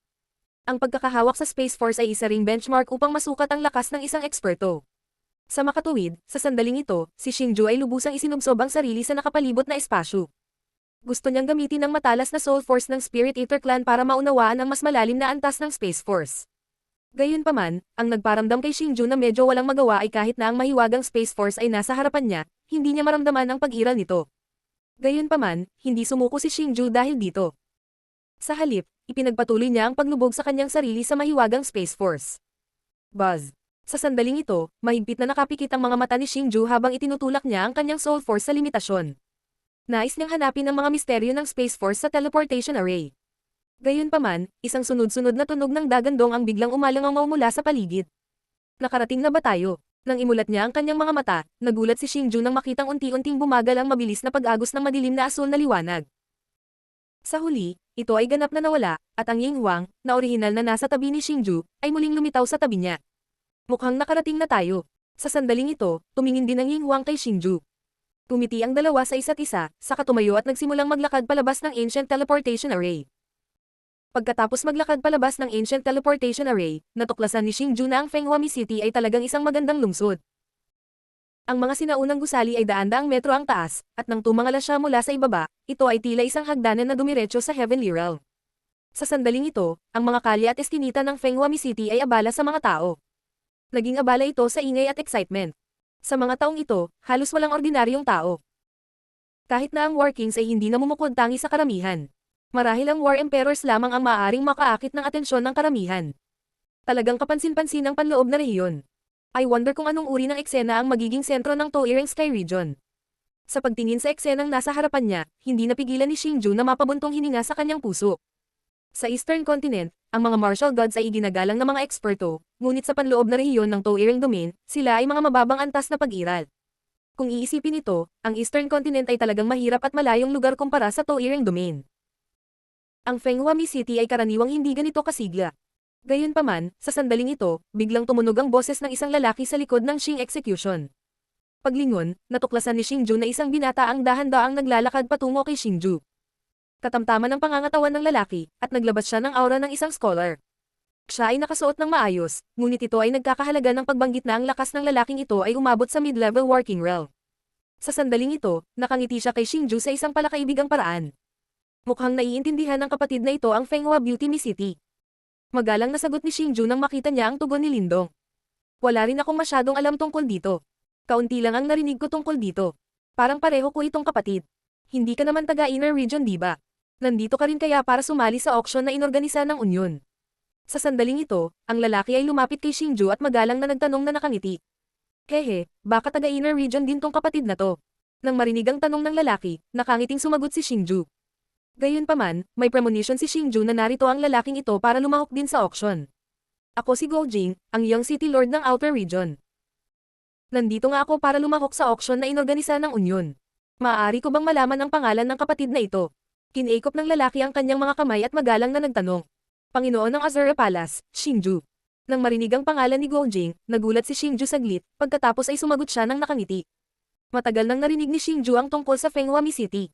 A: Ang pagkakahawak sa Space Force ay isa ring benchmark upang masukat ang lakas ng isang eksperto. Sa makatuwid, sa sandaling ito, si Xingju ay lubusang isinubsob ang sarili sa nakapalibot na espasyo. Gusto niyang gamitin ang matalas na Soul Force ng Spirit Eater Clan para maunawaan ang mas malalim na antas ng Space Force. Gayunpaman, ang nagparamdam kay Xingju na medyo walang magawa ay kahit na ang mahiwagang Space Force ay nasa harapan niya, hindi niya maramdaman ang pag-iral nito. Gayunpaman, hindi sumuko si Xingju dahil dito. Sa halip, ipinagpatuloy niya ang paglubog sa kanyang sarili sa mahiwagang Space Force. Buzz. Sa sandaling ito, mahigpit na nakapikit ang mga mata ni Xingju habang itinutulak niya ang kanyang Soul Force sa limitasyon. Nais niyang hanapin ang mga misteryo ng Space Force sa Teleportation Array. Gayunpaman, isang sunod-sunod na tunog ng dagandong ang biglang umalangaw mula sa paligid. Nakarating na ba tayo? Nang imulat niya ang kanyang mga mata, nagulat si Xingju nang makitang unti-unting bumagal ang mabilis na pag-agos ng madilim na asul na liwanag. Sa huli, ito ay ganap na nawala, at ang Yinhuang, na orihinal na nasa tabi ni Xingju, ay muling lumitaw sa tabi niya. Mukhang nakarating na tayo. Sa sandaling ito, tumingin din ang Yinhuang kay Xingju. Tumiti ang dalawa sa isa't isa, saka tumayo at nagsimulang maglakad palabas ng Ancient Teleportation Array. Pagkatapos maglakad palabas ng Ancient Teleportation Array, natuklasan ni Xingju na ang Fenghuami City ay talagang isang magandang lungsod. Ang mga sinaunang gusali ay daan-daang metro ang taas, at nang tumangala siya mula sa ibaba, ito ay tila isang hagdanan na dumiretso sa Heavenly Realm. Sa sandaling ito, ang mga kalye at eskinita ng Fenghuami City ay abala sa mga tao. Naging abala ito sa ingay at excitement. Sa mga taong ito, halos walang ordinaryong tao. Kahit na ang War Kings ay hindi namumukod tangi sa karamihan. Marahil ang War Emperors lamang ang maaaring makaakit ng atensyon ng karamihan. Talagang kapansin-pansin ang panloob na rehiyon. I wonder kung anong uri ng eksena ang magiging sentro ng Toireng Sky Region. Sa pagtingin sa eksenang nasa harapan niya, hindi napigilan ni Xingju na mapabuntong hininga sa kanyang puso. Sa Eastern Continent, ang mga martial gods ay iginagalang ng mga eksperto, ngunit sa panloob na rehiyon ng Toireng Domain, sila ay mga mababang antas na pag-iral. Kung iisipin ito, ang Eastern Continent ay talagang mahirap at malayong lugar kumpara sa Toireng Domain. Ang Fenghuami City ay karaniwang hindi ganito kasigla. Gayunpaman, sa sandaling ito, biglang tumunog ang boses ng isang lalaki sa likod ng Xing Execution. Paglingon, natuklasan ni Xingju na isang binata ang dahan-daang naglalakad patungo kay Xingju. Katamtaman ng pangangatawan ng lalaki, at naglabas siya ng aura ng isang scholar. Siya ay nakasuot ng maayos, ngunit ito ay nagkakahalaga ng pagbanggit na ang lakas ng lalaking ito ay umabot sa mid-level working realm. Sa sandaling ito, nakangiti siya kay Xingju sa isang palakaibigang paraan. Mukhang naiintindihan ng kapatid na ito ang Fenghua Beauty City. Magalang nasagot ni Xingju nang makita niya ang tugon ni Lindong. Wala rin akong masyadong alam tungkol dito. Kaunti lang ang narinig ko tungkol dito. Parang pareho ko itong kapatid. Hindi ka naman taga Inner Region, di ba? Nandito ka rin kaya para sumali sa auction na inorganisa ng Union. Sa sandaling ito, ang lalaki ay lumapit kay Xingju at magalang na nagtanong na nakangiti. Hehe, baka taga-inner region din tong kapatid na to. Nang marinig ang tanong ng lalaki, nakangiting sumagot si Xingju. Gayunpaman, may premonition si Xingju na narito ang lalaking ito para lumahok din sa auction. Ako si Go Jing, ang Young City Lord ng Outer Region. Nandito nga ako para lumahok sa auction na inorganisa ng Union. Maaari ko bang malaman ang pangalan ng kapatid na ito? Kinaikop ng lalaki ang kanyang mga kamay at magalang na nagtanong. Panginoon ng Azura Palace, Xingju. Nang marinig ang pangalan ni Go Jing, nagulat si Xingju saglit, pagkatapos ay sumagot siya ng nakangiti. Matagal nang narinig ni Xingju ang tungkol sa Fenghuami City.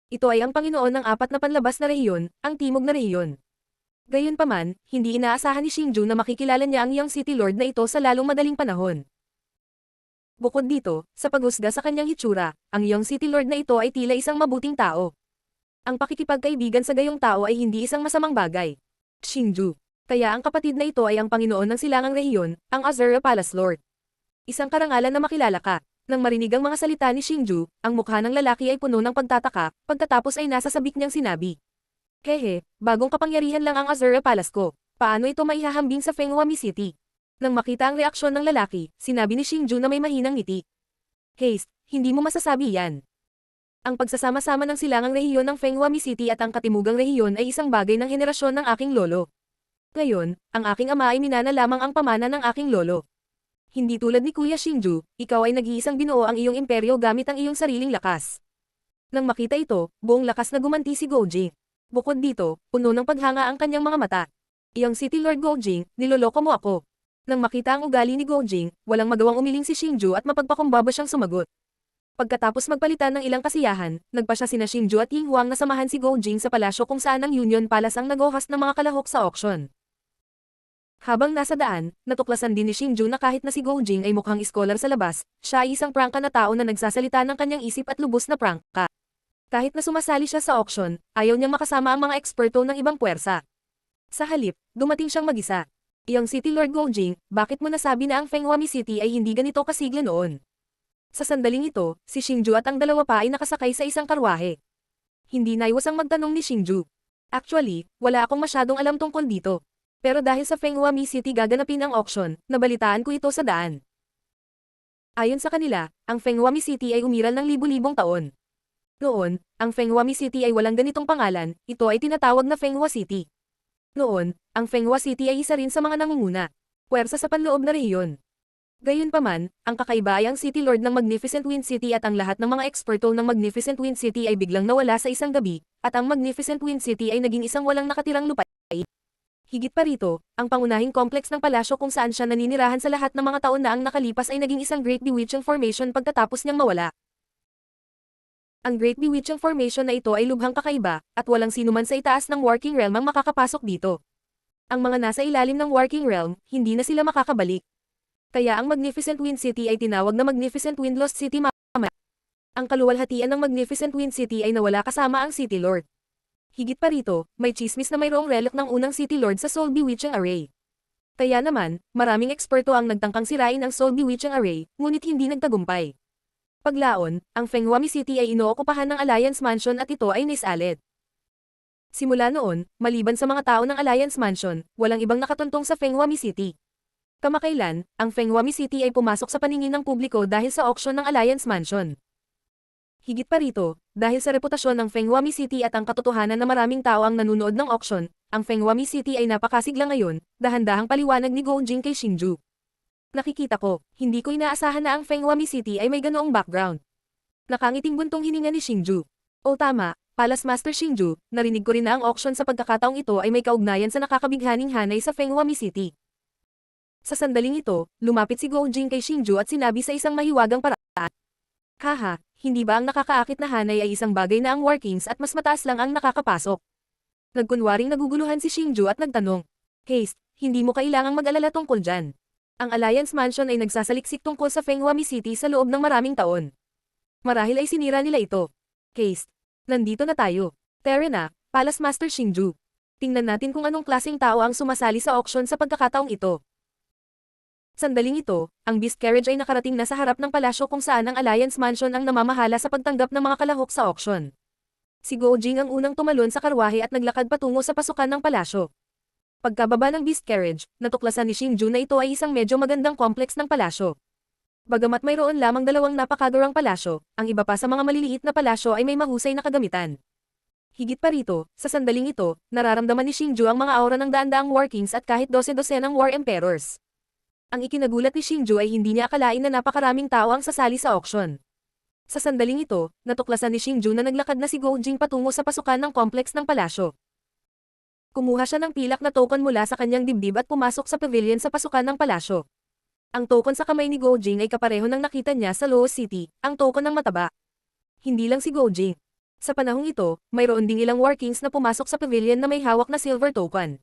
A: Ito ay ang Panginoon ng apat na panlabas na rehiyon, ang Timog na rehiyon. Gayunpaman, hindi inaasahan ni Xingju na makikilala niya ang Young City Lord na ito sa lalong madaling panahon. Bukod dito, sa paghusga sa kanyang hitsura, ang Young City Lord na ito ay tila isang mabuting tao. Ang pakikipagkaibigan sa gayong tao ay hindi isang masamang bagay. Xingju. Kaya ang kapatid na ito ay ang Panginoon ng Silangang Rehiyon, ang Azura Palace Lord. Isang karangalan na makilala ka. Nang marinig ang mga salita ni Xingju, ang mukha ng lalaki ay puno ng pagtataka, pagkatapos ay nasa sabik niyang sinabi. Hehe, bagong kapangyarihan lang ang Azura Palace ko. Paano ito maihahambing sa Fenghuami City? Nang makita ang reaksyon ng lalaki, sinabi ni Xingju na may mahinang ngiti. Haste, hindi mo masasabi yan. Ang pagsasama-sama ng silangang rehiyon ng Fenghuami City at ang katimugang rehiyon ay isang bagay ng henerasyon ng aking lolo. Ngayon, ang aking ama ay minana lamang ang pamana ng aking lolo. Hindi tulad ni Kuya Xingju, ikaw ay nag-iisang binuo ang iyong imperyo gamit ang iyong sariling lakas. Nang makita ito, buong lakas na gumanti si Go Jing. Bukod dito, puno ng paghanga ang kanyang mga mata. Iyong City Lord Go Jing, niloloko mo ako. Nang makita ang ugali ni Go Jing, walang magawang umiling si Xingju at mapagpakumbaba siyang sumagot. Pagkatapos magpalitan ng ilang kasiyahan, nagpa siya sina Xingju at Ying Huang na samahan si Go Jing sa palasyo kung saan ang Union Palace ang nag-host ng mga kalahok sa auction. Habang nasa daan, natuklasan din ni Xingju na kahit na si Go Jing ay mukhang iskolar sa labas, siya ay isang prangka na tao na nagsasalita ng kanyang isip at lubos na prangka. Kahit na sumasali siya sa auction, ayaw niyang makasama ang mga eksperto ng ibang puwersa. Sa halip, dumating siyang mag-isa. Iyong City Lord Go Jing, bakit mo nasabi na ang Fenghuami City ay hindi ganito kasigla noon? Sa sandaling ito, si Xingju at ang dalawa pa ay nakasakay sa isang karwahe. Hindi naiwasang magtanong ni Xingju. Actually, wala akong masyadong alam tungkol dito. Pero dahil sa Fenghuami City gaganapin ang auction, nabalitaan ko ito sa daan. Ayon sa kanila, ang Fenghuami City ay umiral ng libu-libong taon. Noon, ang Fenghua City ay walang ganitong pangalan, ito ay tinatawag na Fenghua City. Noon, ang Fenghua City ay isa rin sa mga nangunguna, puwersa sa panloob na rehiyon. Gayunpaman, ang kakaiba ay ang City Lord ng Magnificent Wind City at ang lahat ng mga eksperto ng Magnificent Wind City ay biglang nawala sa isang gabi, at ang Magnificent Wind City ay naging isang walang nakatirang lupain. Higit pa rito, ang pangunahing complex ng palasyo kung saan siya naninirahan sa lahat ng mga taon na ang nakalipas ay naging isang Great Bewitching Formation pagkatapos niyang mawala. Ang Great Bewitching Formation na ito ay lubhang kakaiba, at walang sinuman sa itaas ng Working Realm ang makakapasok dito. Ang mga nasa ilalim ng Working Realm, hindi na sila makakabalik. Kaya ang Magnificent Wind City ay tinawag na Magnificent Wind Lost City mamaya. Ang kaluwalhatian ng Magnificent Wind City ay nawala kasama ang City Lord. Higit pa rito, may chismis na mayroong relic ng unang City Lord sa Soul Bewitching Array. Kaya naman, maraming eksperto ang nagtangkang sirain ang Soul Bewitching Array, ngunit hindi nagtagumpay. Paglaon, ang Fenghuami City ay inookupahan ng Alliance Mansion at ito ay nisaled. Simula noon, maliban sa mga tao ng Alliance Mansion, walang ibang nakatuntong sa Fenghuami City. Kamakailan, ang Fenghuami City ay pumasok sa paningin ng publiko dahil sa auction ng Alliance Mansion. Higit pa rito, dahil sa reputasyon ng Fenghuami City at ang katotohanan na maraming tao ang nanunood ng auction, ang Fenghuami City ay napakasigla ngayon, dahan-dahang paliwanag ni Go Jing kay Xingju. Nakikita ko, hindi ko inaasahan na ang Fenghuami City ay may ganoong background. Nakangiting buntong hininga ni Xingju. O tama, Palace Master Xingju, narinig ko rin na ang auction sa pagkakataong ito ay may kaugnayan sa nakakabighaning hanay sa Fenghuami City. Sa sandaling ito, lumapit si Go Jing kay Xingju at sinabi sa isang mahiwagang paraan. Haha, hindi ba ang nakakaakit na hanay ay isang bagay na ang workings at mas mataas lang ang nakakapasok? Nagkunwaring naguguluhan si Xingju at nagtanong. Haste, hindi mo kailangang mag-alala tungkol dyan. Ang Alliance Mansion ay nagsasaliksik tungkol sa Fenghuami City sa loob ng maraming taon. Marahil ay sinira nila ito. Case. Nandito na tayo. Tara na, Palace Master Xingju. Tingnan natin kung anong klaseng tao ang sumasali sa auction sa pagkakataong ito. Sandaling ito, ang Beast Carriage ay nakarating na sa harap ng palasyo kung saan ang Alliance Mansion ang namamahala sa pagtanggap ng mga kalahok sa auction. Si Go Jing ang unang tumalon sa karwahe at naglakad patungo sa pasukan ng palasyo. Pagkababa ng beast carriage, natuklasan ni Xingju na ito ay isang medyo magandang kompleks ng palasyo. Bagamat mayroon lamang dalawang napakagurang palasyo, ang iba pa sa mga maliliit na palasyo ay may mahusay na kagamitan. Higit pa rito, sa sandaling ito, nararamdaman ni Xingju ang mga aura ng daan-daang War Kings at kahit 12-12 ng War Emperors. Ang ikinagulat ni Xingju ay hindi niya akalain na napakaraming tao ang sasali sa auction. Sa sandaling ito, natuklasan ni Xingju na naglakad na si Go Jing patungo sa pasukan ng kompleks ng palasyo. Kumuha siya ng pilak na token mula sa kanyang dibdib at pumasok sa pavilion sa pasukan ng palasyo. Ang token sa kamay ni Go Jing ay kapareho ng nakita niya sa Luo City, ang token ng mataba. Hindi lang si Go Jing. Sa panahong ito, mayroon ding ilang War Kings na pumasok sa pavilion na may hawak na silver token.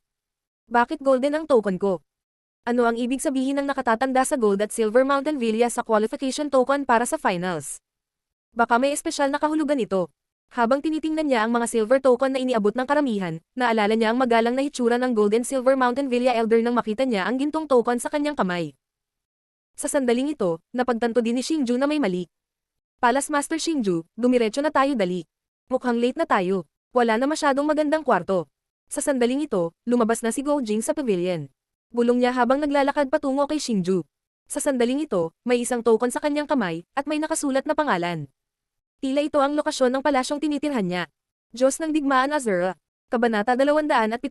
A: Bakit golden ang token ko? Ano ang ibig sabihin ng nakatatanda sa Gold at Silver Mountain Villa sa qualification token para sa finals? Baka may espesyal na kahulugan ito. Habang tinitingnan niya ang mga silver token na iniabot ng karamihan, naalala niya ang magalang na hitsura ng Gold and Silver Mountain Villa Elder nang makita niya ang gintong token sa kanyang kamay. Sa sandaling ito, napagtanto din ni Xingju na may mali. Palace Master Xingju, dumiretso na tayo dali. Mukhang late na tayo. Wala na masyadong magandang kwarto. Sa sandaling ito, lumabas na si Go Jing sa pavilion. Bulong niya habang naglalakad patungo kay Xingju. Sa sandaling ito, may isang token sa kanyang kamay, at may nakasulat na pangalan. Tila ito ang lokasyon ng palasyong tinitirhan niya. Diyos ng Digmaan Azura. Kabanata 275,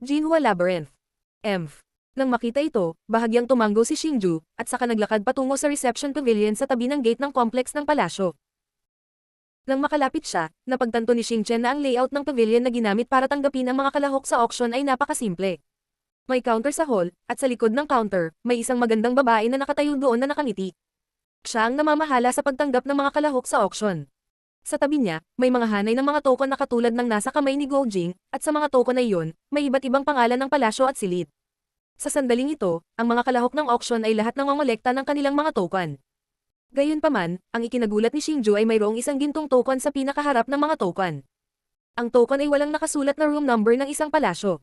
A: Jinhua Labyrinth. Emph. Nang makita ito, bahagyang tumanggo si Xingju, at saka naglakad patungo sa reception pavilion sa tabi ng gate ng complex ng palasyo. Nang makalapit siya, napagtanto ni Xingchen na ang layout ng pavilion na ginamit para tanggapin ang mga kalahok sa auction ay napakasimple. May counter sa hall, at sa likod ng counter, may isang magandang babae na nakatayo doon na nakangiti. Siya ang namamahala sa pagtanggap ng mga kalahok sa auction. Sa tabi niya, may mga hanay ng mga token na katulad ng nasa kamay ni Go Jing, at sa mga token na iyon, may iba't ibang pangalan ng palasyo at silid. Sa sandaling ito, ang mga kalahok ng auction ay lahat ng mangolekta ng kanilang mga token. Gayunpaman, ang ikinagulat ni Xingju ay mayroong isang gintong token sa pinakaharap ng mga token. Ang token ay walang nakasulat na room number ng isang palasyo.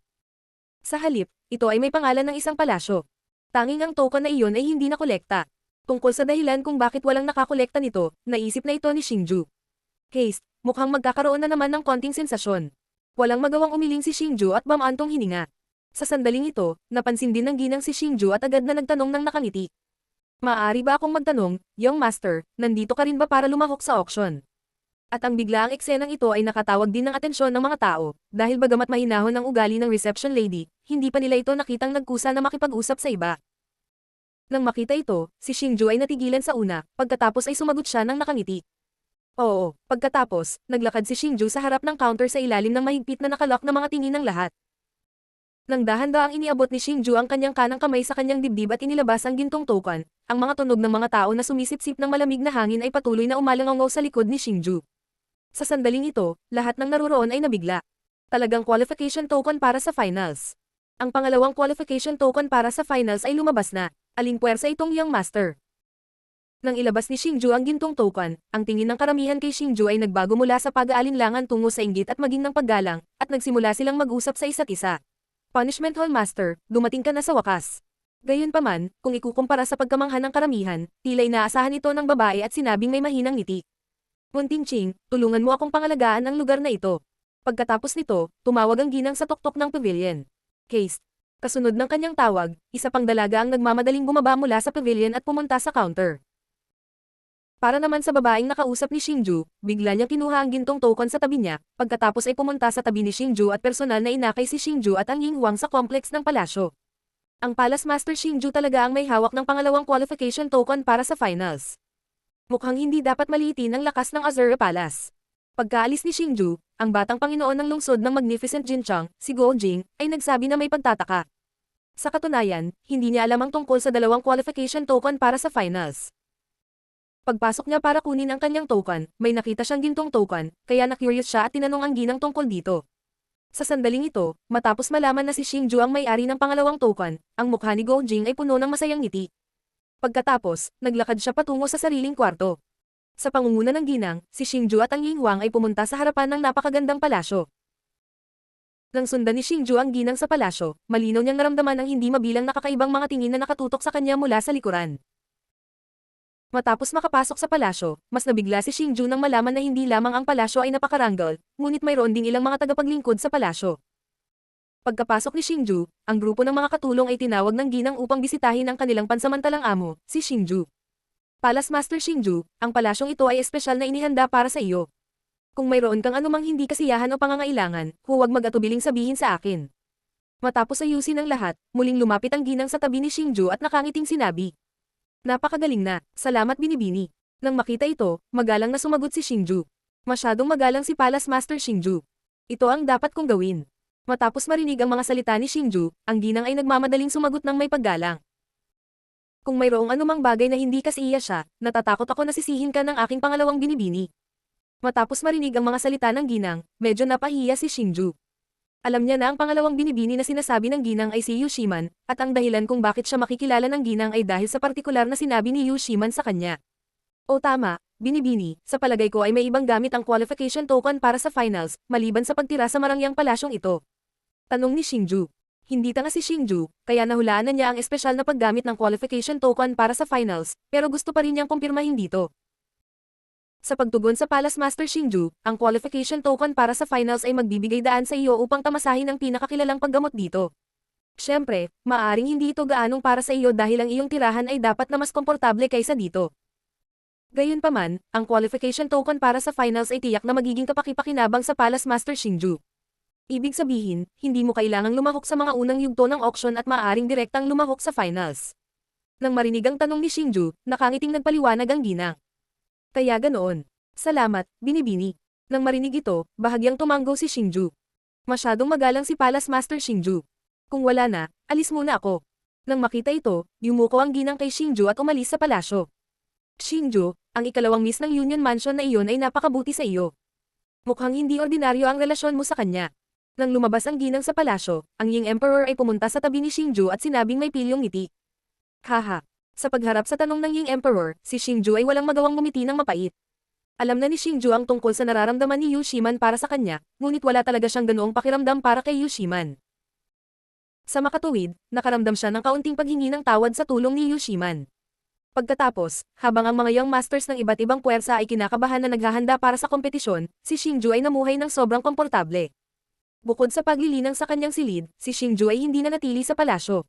A: Sa halip, ito ay may pangalan ng isang palasyo. Tanging ang token na iyon ay hindi nakolekta. Tungkol sa dahilan kung bakit walang nakakolekta nito, naisip na ito ni Xingju. Haste, mukhang magkakaroon na naman ng konting sensasyon. Walang magawang umiling si Xingju at bamantong hininga. Sa sandaling ito, napansin din ng ginang si Xingju at agad na nagtanong ng nakangiti. Maaari ba akong magtanong, Young Master, nandito ka rin ba para lumahok sa auction? At ang biglaang eksenang ito ay nakatawag din ng atensyon ng mga tao, dahil bagamat mahinahon ang ugali ng reception lady, hindi pa nila ito nakitang nagkusa na makipag-usap sa iba. Nang makita ito, si Xingju ay natigilan sa una, pagkatapos ay sumagot siya ng nakangiti. Oo, pagkatapos, naglakad si Xingju sa harap ng counter sa ilalim ng mahigpit na nakalock na mga tingin ng lahat. Nang dahan-daang iniabot ni Xingju ang kanyang kanang kamay sa kanyang dibdib at inilabas ang gintong token, ang mga tunog ng mga tao na sumisipsip ng malamig na hangin ay patuloy na umalangaw sa likod ni Xingju. Sa sandaling ito, lahat ng naruroon ay nabigla. Talagang qualification token para sa finals. Ang pangalawang qualification token para sa finals ay lumabas na. Aling puwersa itong Young Master? Nang ilabas ni Xingju ang gintong token, ang tingin ng karamihan kay Xingju ay nagbago mula sa pag-aalinlangan tungo sa inggit at maging ng paggalang, at nagsimula silang mag-usap sa isa't isa. Punishment Hall Master, dumating ka na sa wakas. Gayunpaman, kung ikukumpara sa pagkamangha ng karamihan, tila inaasahan ito ng babae at sinabing may mahinang ngiti. Munting Ching, tulungan mo akong pangalagaan ang lugar na ito. Pagkatapos nito, tumawag ang ginang sa tuktok ng pavilion. Haste. Kasunod ng kanyang tawag, isa pang dalaga ang nagmamadaling bumaba mula sa pavilion at pumunta sa counter. Para naman sa babaeng nakausap ni Xingju, bigla niyang kinuha ang gintong token sa tabi niya, pagkatapos ay pumunta sa tabi ni Xingju at personal na inakay si Xingju at ang Yinghuang sa complex ng palasyo. Ang Palace Master Xingju talaga ang may hawak ng pangalawang qualification token para sa finals. Mukhang hindi dapat maliitin ang lakas ng Azura Palace. Pagkaalis ni Xingju, ang batang Panginoon ng lungsod ng Magnificent Jinchang, si Go Jing, ay nagsabi na may pagtataka. Sa katunayan, hindi niya alam ang tungkol sa dalawang qualification token para sa finals. Pagpasok niya para kunin ang kanyang token, may nakita siyang gintong token, kaya na-curious siya at tinanong ang ginang tungkol dito. Sa sandaling ito, matapos malaman na si Xingju ang may-ari ng pangalawang token, ang mukha ni Go Jing ay puno ng masayang ngiti. Pagkatapos, naglakad siya patungo sa sariling kwarto. Sa pangunguna ng ginang, si Xingju at ang Yinghuang ay pumunta sa harapan ng napakagandang palasyo. Nang sundan ni Xingju ang ginang sa palasyo, malinaw niyang naramdaman ang hindi mabilang nakakaibang mga tingin na nakatutok sa kanya mula sa likuran. Matapos makapasok sa palasyo, mas nabigla si Xingju nang malaman na hindi lamang ang palasyo ay napakarangal, ngunit mayroon ding ilang mga tagapaglingkod sa palasyo. Pagkapasok ni Xingju, ang grupo ng mga katulong ay tinawag ng ginang upang bisitahin ang kanilang pansamantalang amo, si Xingju. Palace Master Xingju, ang palasyong ito ay espesyal na inihanda para sa iyo. Kung mayroon kang anumang hindi kasiyahan o pangangailangan, huwag mag-atubiling sabihin sa akin. Matapos ayusin ang lahat, muling lumapit ang ginang sa tabi ni Xingju at nakangiting sinabi. Napakagaling na, salamat Binibini. Nang makita ito, magalang na sumagot si Xingju. Masyadong magalang si Palace Master Xingju. Ito ang dapat kong gawin. Matapos marinig ang mga salita ni Xingju, ang ginang ay nagmamadaling sumagot ng may paggalang. Kung mayroong anumang bagay na hindi kasiya siya, natatakot ako na sisihin ka ng aking pangalawang Binibini. Matapos marinig ang mga salita ng ginang, medyo napahiya si Xingju. Alam niya na ang pangalawang Binibini na sinasabi ng ginang ay si Yu Shiman, at ang dahilan kung bakit siya makikilala ng ginang ay dahil sa partikular na sinabi ni Yu Shiman sa kanya. O tama, Binibini, sa palagay ko ay may ibang gamit ang qualification token para sa finals, maliban sa pagtira sa marangyang palasyong ito. Tanong ni Xingju. Hindi tanga si Xingju, kaya nahulaan na niya ang espesyal na paggamit ng qualification token para sa finals, pero gusto pa rin niyang kumpirmahin dito. Sa pagtugon sa Palace Master Xingju, ang qualification token para sa finals ay magbibigay daan sa iyo upang tamasahin ang pinakakilalang paggamot dito. Siyempre, maaaring hindi ito gaanong para sa iyo dahil ang iyong tirahan ay dapat na mas komportable kaysa dito. Gayunpaman, ang qualification token para sa finals ay tiyak na magiging kapaki-pakinabang sa Palace Master Xingju. Ibig sabihin, hindi mo kailangang lumahok sa mga unang yugto ng auction at maaaring direktang lumahok sa finals. Nang marinig ang tanong ni Xingju, nakangiting nagpaliwanag ang ginang. Kaya ganoon. Salamat, Binibini. Nang marinig ito, bahagyang tumanggo si Xingju. Masyadong magalang si Palace Master Xingju. Kung wala na, alis muna ako. Nang makita ito, yumuko ang ginang kay Xingju at umalis sa palasyo. Xingju, ang ikalawang miss ng Union Mansion na iyon ay napakabuti sa iyo. Mukhang hindi ordinaryo ang relasyon mo sa kanya. Nang lumabas ang ginang sa palasyo, ang Ying Emperor ay pumunta sa tabi ni Xingju at sinabing may pilyong ngiti. Haha. Sa pagharap sa tanong ng Ying Emperor, si Xingju ay walang magawang ngumiti ng mapait. Alam na ni Xingju ang tungkol sa nararamdaman ni Yu Shiman para sa kanya, ngunit wala talaga siyang ganoong pakiramdam para kay Yu Shiman. Sa makatuwid, nakaramdam siya ng kaunting paghingi ng tawad sa tulong ni Yu Shiman. Pagkatapos, habang ang mga young masters ng iba't ibang puwersa ay kinakabahan na naghahanda para sa kompetisyon, si Xingju ay namuhay ng sobrang komportable. Bukod sa paglilinang sa kanyang silid, si Xingju ay hindi na natili sa palasyo.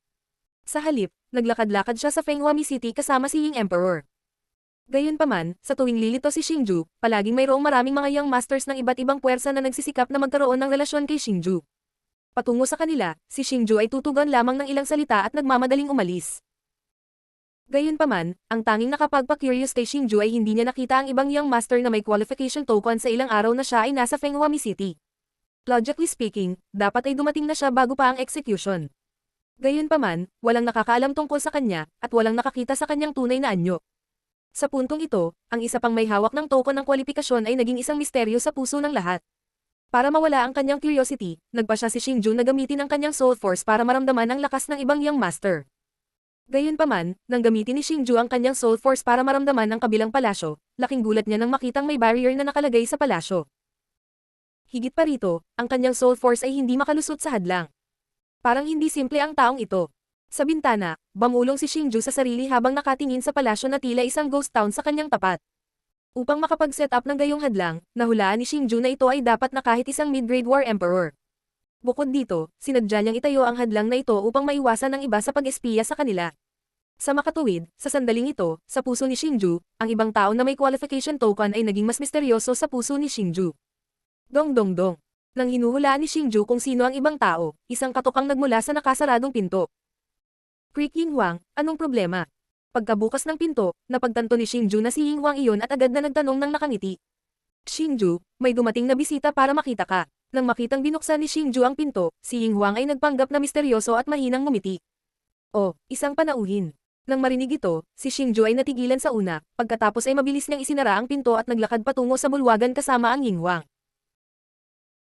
A: Sa halip, naglakad-lakad siya sa Fenghuami City kasama si Ying Emperor. Gayunpaman, sa tuwing lilito si Xingju, palaging mayroong maraming mga young masters ng iba't ibang puwersa na nagsisikap na magkaroon ng relasyon kay Xingju. Patungo sa kanila, si Xingju ay tutugon lamang ng ilang salita at nagmamadaling umalis. Gayunpaman, ang tanging nakapagpa-curious kay Xingju ay hindi niya nakita ang ibang young master na may qualification token sa ilang araw na siya ay nasa Fenghuami City. Logically speaking, dapat ay dumating na siya bago pa ang execution. Gayunpaman, walang nakakaalam tungkol sa kanya, at walang nakakita sa kanyang tunay na anyo. Sa puntong ito, ang isa pang may hawak ng token ng kwalifikasyon ay naging isang misteryo sa puso ng lahat. Para mawala ang kanyang curiosity, nagpa siya si Xingju na gamitin ang kanyang soul force para maramdaman ang lakas ng ibang young master. Gayunpaman, nang gamitin ni Xingju ang kanyang soul force para maramdaman ang kabilang palasyo, laking gulat niya nang makitang may barrier na nakalagay sa palasyo. Higit pa rito, ang kanyang soul force ay hindi makalusot sa hadlang. Parang hindi simple ang taong ito. Sa bintana, bumulong si Xingju sa sarili habang nakatingin sa palasyo na tila isang ghost town sa kanyang tapat. Upang makapag-set up ng gayong hadlang, nahulaan ni Xingju na ito ay dapat na kahit isang mid-grade war emperor. Bukod dito, sinadya niyang itayo ang hadlang na ito upang maiwasan ng iba sa pag-espiya sa kanila. Sa makatuwid, sa sandaling ito, sa puso ni Xingju, ang ibang tao na may qualification token ay naging mas misteryoso sa puso ni Xingju. Dong dong dong. Nang hinuhulaan ni Xingju kung sino ang ibang tao, isang katok ang nagmula sa nakasaradong pinto. Creek Ying Huang, anong problema? Pagkabukas ng pinto, napagtanto ni Xingju na si Ying Huang iyon at agad na nagtanong ng nakangiti. Xingju, may dumating na bisita para makita ka. Nang makitang binuksan ni Xingju ang pinto, si Ying Huang ay nagpanggap na misteryoso at mahinang ngumiti. Oh, isang panauhin. Nang marinig ito, si Xingju ay natigilan sa una, pagkatapos ay mabilis niyang isinara ang pinto at naglakad patungo sa bulwagan kasama ang Ying Huang.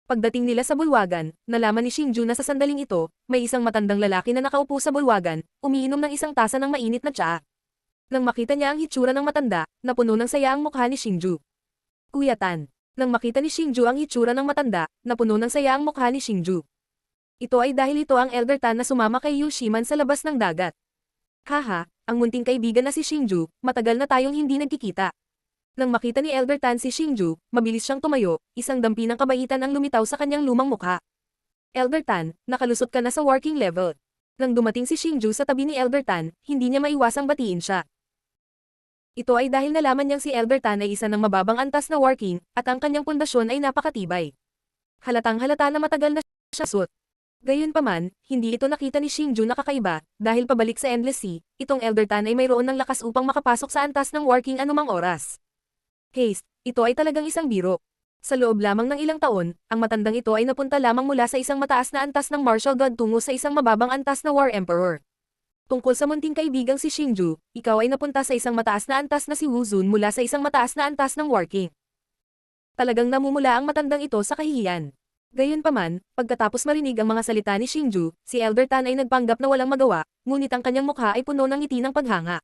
A: Pagdating nila sa bulwagan, nalaman ni Xingju na sa sandaling ito, may isang matandang lalaki na nakaupo sa bulwagan, umiinom ng isang tasa ng mainit na tsaa. Nang makita niya ang hitsura ng matanda, napuno ng saya ang mukha ni Xingju. Kuya Tan. Nang makita ni Xingju ang hitsura ng matanda, napuno ng saya ang mukha ni Xingju. Ito ay dahil ito ang Elder Tan na sumama kay Yu Shiman sa labas ng dagat. Haha, ang munting kaibigan na si Xingju, matagal na tayong hindi nagkikita. Nang makita ni Elder Tan si Xingju, mabilis siyang tumayo, isang dampi ng kabaitan ang lumitaw sa kanyang lumang mukha. Elder Tan, nakalusot ka na sa working level. Nang dumating si Xingju sa tabi ni Elder Tan, hindi niya maiwasang batiin siya. Ito ay dahil nalaman niyang si Elder Tan ay isa ng mababang antas na working, at ang kanyang pundasyon ay napakatibay. Halatang halata na matagal na siya suot. Gayunpaman, hindi ito nakita ni Xingju na kakaiba, dahil pabalik sa Endless Sea, itong Elder Tan ay mayroon ng lakas upang makapasok sa antas ng working anumang oras. Haste, ito ay talagang isang biro. Sa loob lamang ng ilang taon, ang matandang ito ay napunta lamang mula sa isang mataas na antas ng martial god tungo sa isang mababang antas na war emperor. Tungkol sa munting kaibigang si Xingju, ikaw ay napunta sa isang mataas na antas na si Wu Zun mula sa isang mataas na antas ng war king. Talagang namumula ang matandang ito sa kahihiyan. Gayunpaman, pagkatapos marinig ang mga salita ni Xingju, si Elder Tan ay nagpanggap na walang magawa, ngunit ang kanyang mukha ay puno ng ngiti ng paghanga.